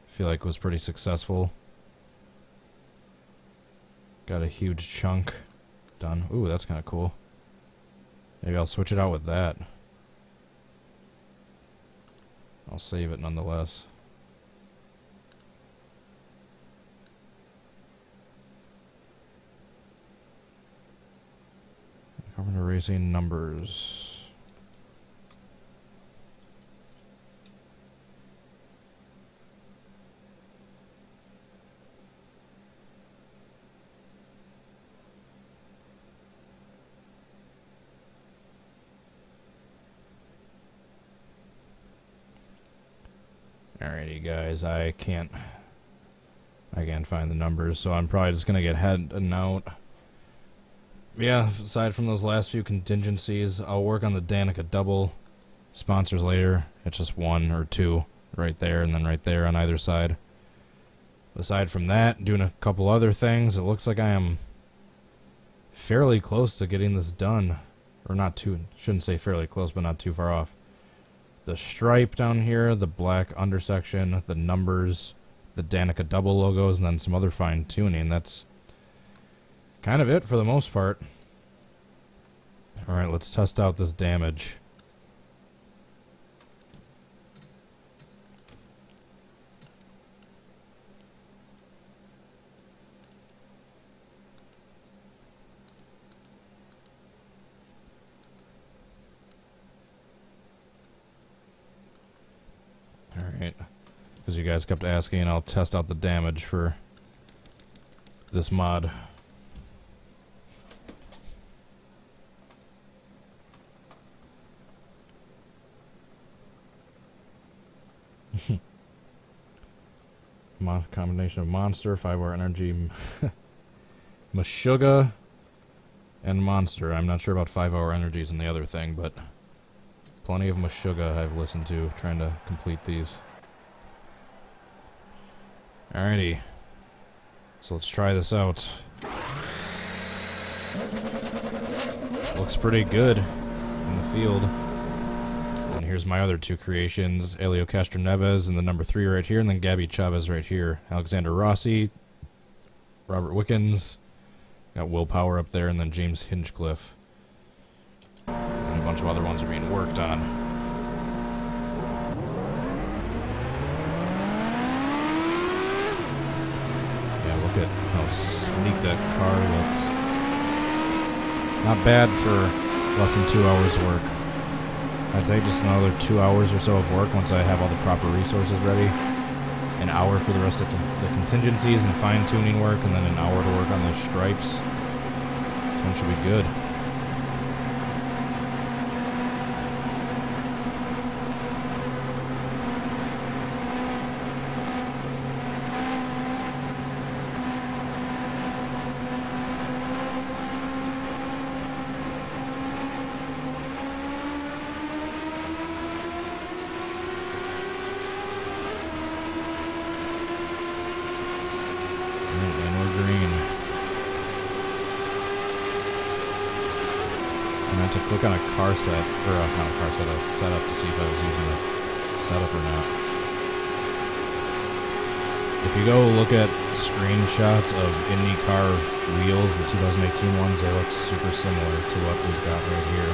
feel like it was pretty successful. Got a huge chunk done. Ooh, that's kind of cool. Maybe I'll switch it out with that. I'll save it nonetheless. Carpenter Racing numbers. Alrighty guys, I can't find the numbers, so I'm probably just gonna get heading out. Yeah, aside from those last few contingencies, I'll work on the Danica double sponsors later. It's just 1 or 2 right there and then right there on either side. Aside from that, doing a couple other things, it looks like I am fairly close to getting this done. Or not too, shouldn't say fairly close, but not too far off. The stripe down here, the black undersection, the numbers, the Danica double logos, and then some other fine tuning. That's kind of it for the most part. Alright, let's test out this damage. Alright, because you guys kept asking, I'll test out the damage for this mod. Combination of Monster, 5-hour energy, Meshuggah, and Monster. I'm not sure about 5-hour energies and the other thing, but plenty of Meshuggah I've listened to trying to complete these. Alrighty. So let's try this out. Looks pretty good in the field. And here's my other two creations, Elio Castroneves and the number 3 right here, and then Gabby Chavez right here. Alexander Rossi, Robert Wickens, got Will Power up there, and then James Hinchcliffe. And a bunch of other ones are being worked on. Yeah, look at how sleek that car looks. Not bad for less than 2 hours of work. I'd say just another 2 hours or so of work once I have all the proper resources ready. An hour for the rest of the contingencies and fine-tuning work, and then an hour to work on those stripes. This one should be good. To click on a car set, or not a car set, a setup to see if I was using a setup or not. If you go look at screenshots of IndyCar wheels, the 2018 ones, they look super similar to what we've got right here.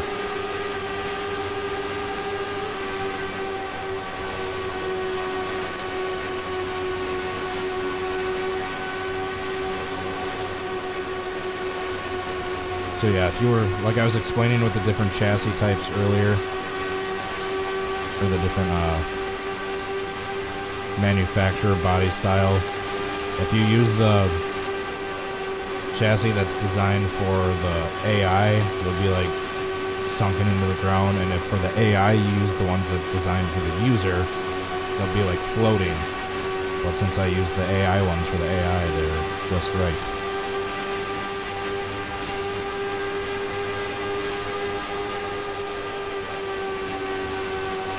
So yeah, if you were, like I was explaining with the different chassis types earlier, or the different manufacturer body style, if you use the chassis that's designed for the AI, it'll be like sunken into the ground, and if for the AI you use the ones that's designed for the user, they'll be like floating. But since I use the AI ones for the AI, they're just right.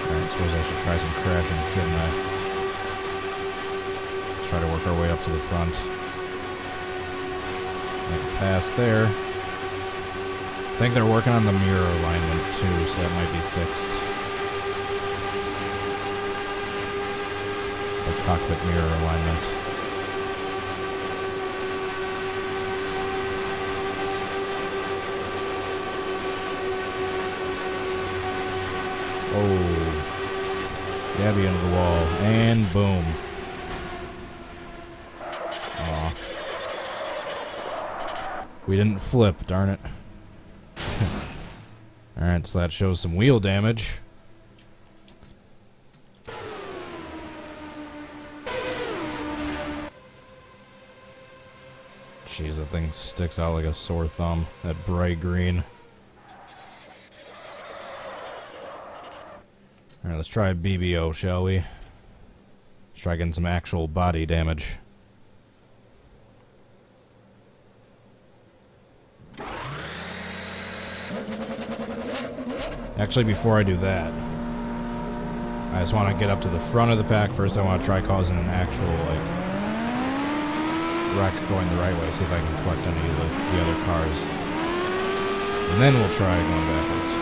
I suppose I should try some crashing, shouldn't I? Let's try to work our way up to the front. Make a pass there. I think they're working on the mirror alignment too, so that might be fixed. The cockpit mirror alignment. Oh. Gabby into the wall, and boom. Aw. We didn't flip, darn it. Alright, so that shows some wheel damage. Jeez, that thing sticks out like a sore thumb. That bright green. Alright, let's try a BBO, shall we? Let's try getting some actual body damage. Actually, before I do that, I just want to get up to the front of the pack first. I want to try causing an actual, like, wreck going the right way, see if I can collect any of the other cars. And then we'll try going backwards.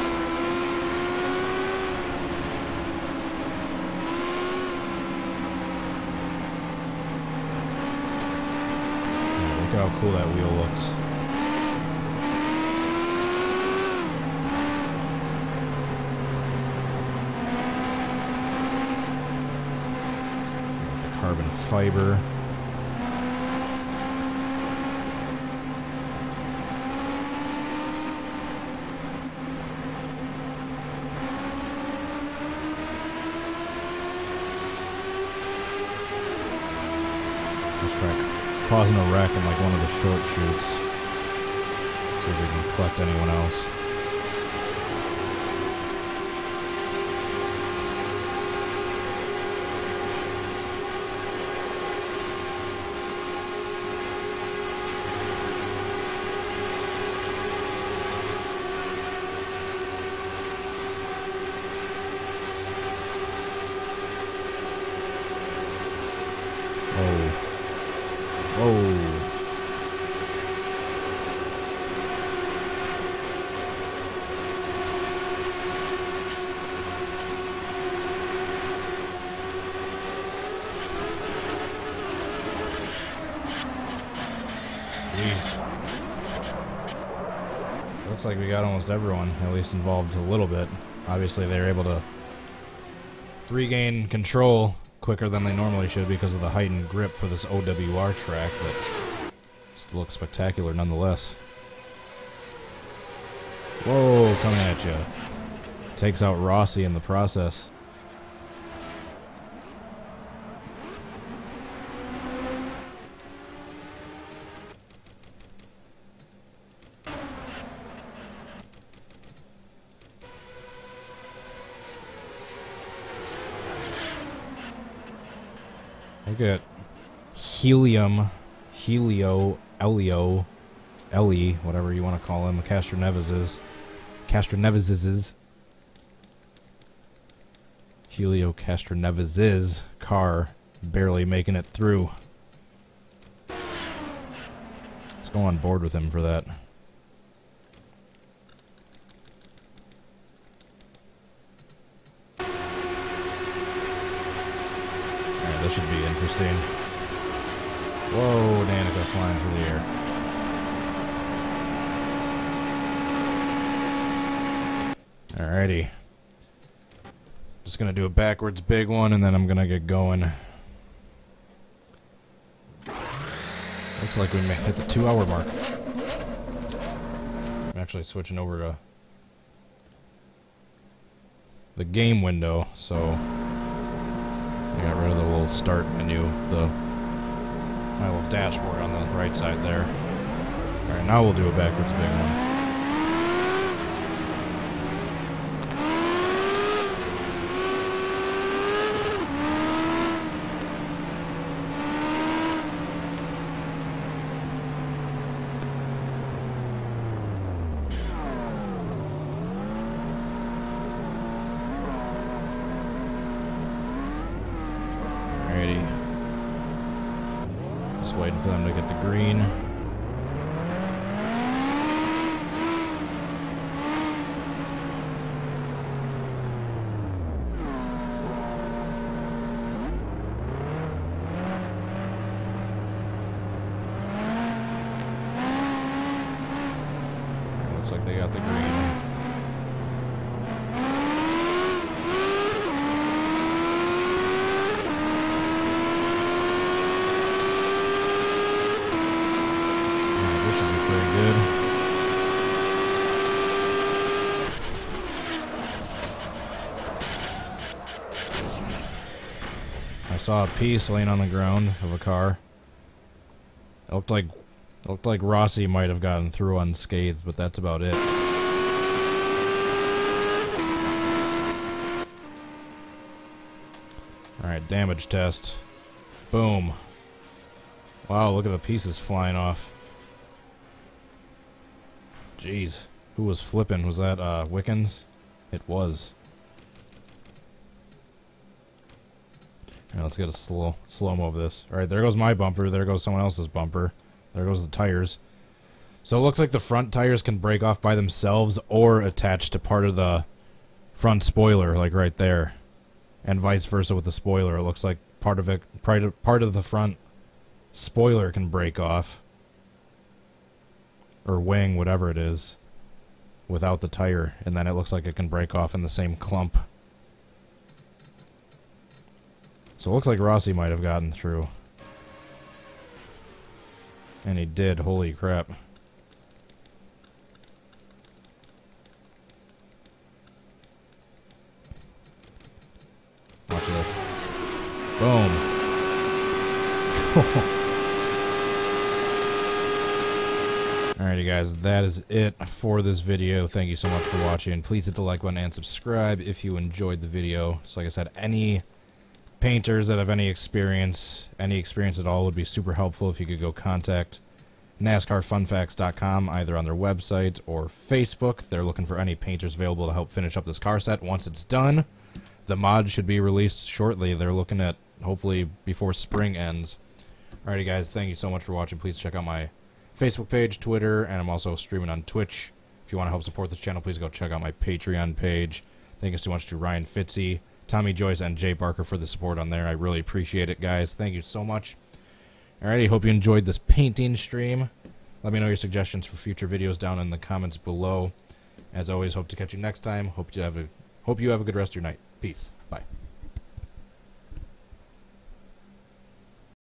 Look how cool that wheel looks. The carbon fiber. Let's try causing a wreck in like one of the short shoots. See if we can collect anyone else. looks like we got almost everyone at least involved a little bit. Obviously they were able to regain control quicker than they normally should because of the heightened grip for this OWR track, but still looks spectacular nonetheless. Whoa, coming at you. Takes out Rossi in the process. Look at Helium, Helio, Elio, Ellie, whatever you want to call him, Castroneves' Helio Castroneves' car barely making it through. Let's go on board with him for that. Alright, this should be interesting. Whoa, Danica flying through the air. Alrighty. Just gonna do a backwards big one and then I'm gonna get going. Looks like we may hit the 2-hour mark. I'm actually switching over to the game window, so I got rid of the little start menu, my little dashboard on the right side there. Alright, now we'll do a backwards big one. Just waiting for them to get the green. Looks like they got the green. I saw a piece laying on the ground of a car. It looked like Rossi might have gotten through unscathed, but that's about it. Alright, damage test. Boom. Wow, look at the pieces flying off. Jeez. Who was flipping? Was that Wickens? It was. Right, let's get a slow-mo of this. Alright, there goes my bumper. There goes someone else's bumper. There goes the tires. So it looks like the front tires can break off by themselves or attach to part of the front spoiler, like right there. And vice versa with the spoiler. It looks like part of the front spoiler can break off. Or wing, whatever it is, without the tire. And then it looks like it can break off in the same clump. So it looks like Rossi might have gotten through. And he did, holy crap. Watch this. Boom. Alrighty guys, that is it for this video. Thank you so much for watching. Please hit the like button and subscribe if you enjoyed the video. So like I said, any painters that have any experience at all would be super helpful if you could go contact NASCARFunFacts.com either on their website or Facebook. They're looking for any painters available to help finish up this car set. Once it's done, the mod should be released shortly. They're looking at hopefully before spring ends. Alrighty guys, thank you so much for watching. Please check out my Facebook page, Twitter, and I'm also streaming on Twitch. If you want to help support this channel, please go check out my Patreon page. Thank you so much to Ryan Fitzy, Tommy Joyce, and Jay Barker for the support on there. I really appreciate it, guys. Thank you so much. Alrighty, hope you enjoyed this painting stream. Let me know your suggestions for future videos down in the comments below. As always, hope to catch you next time. Hope you have a good rest of your night. Peace. Bye.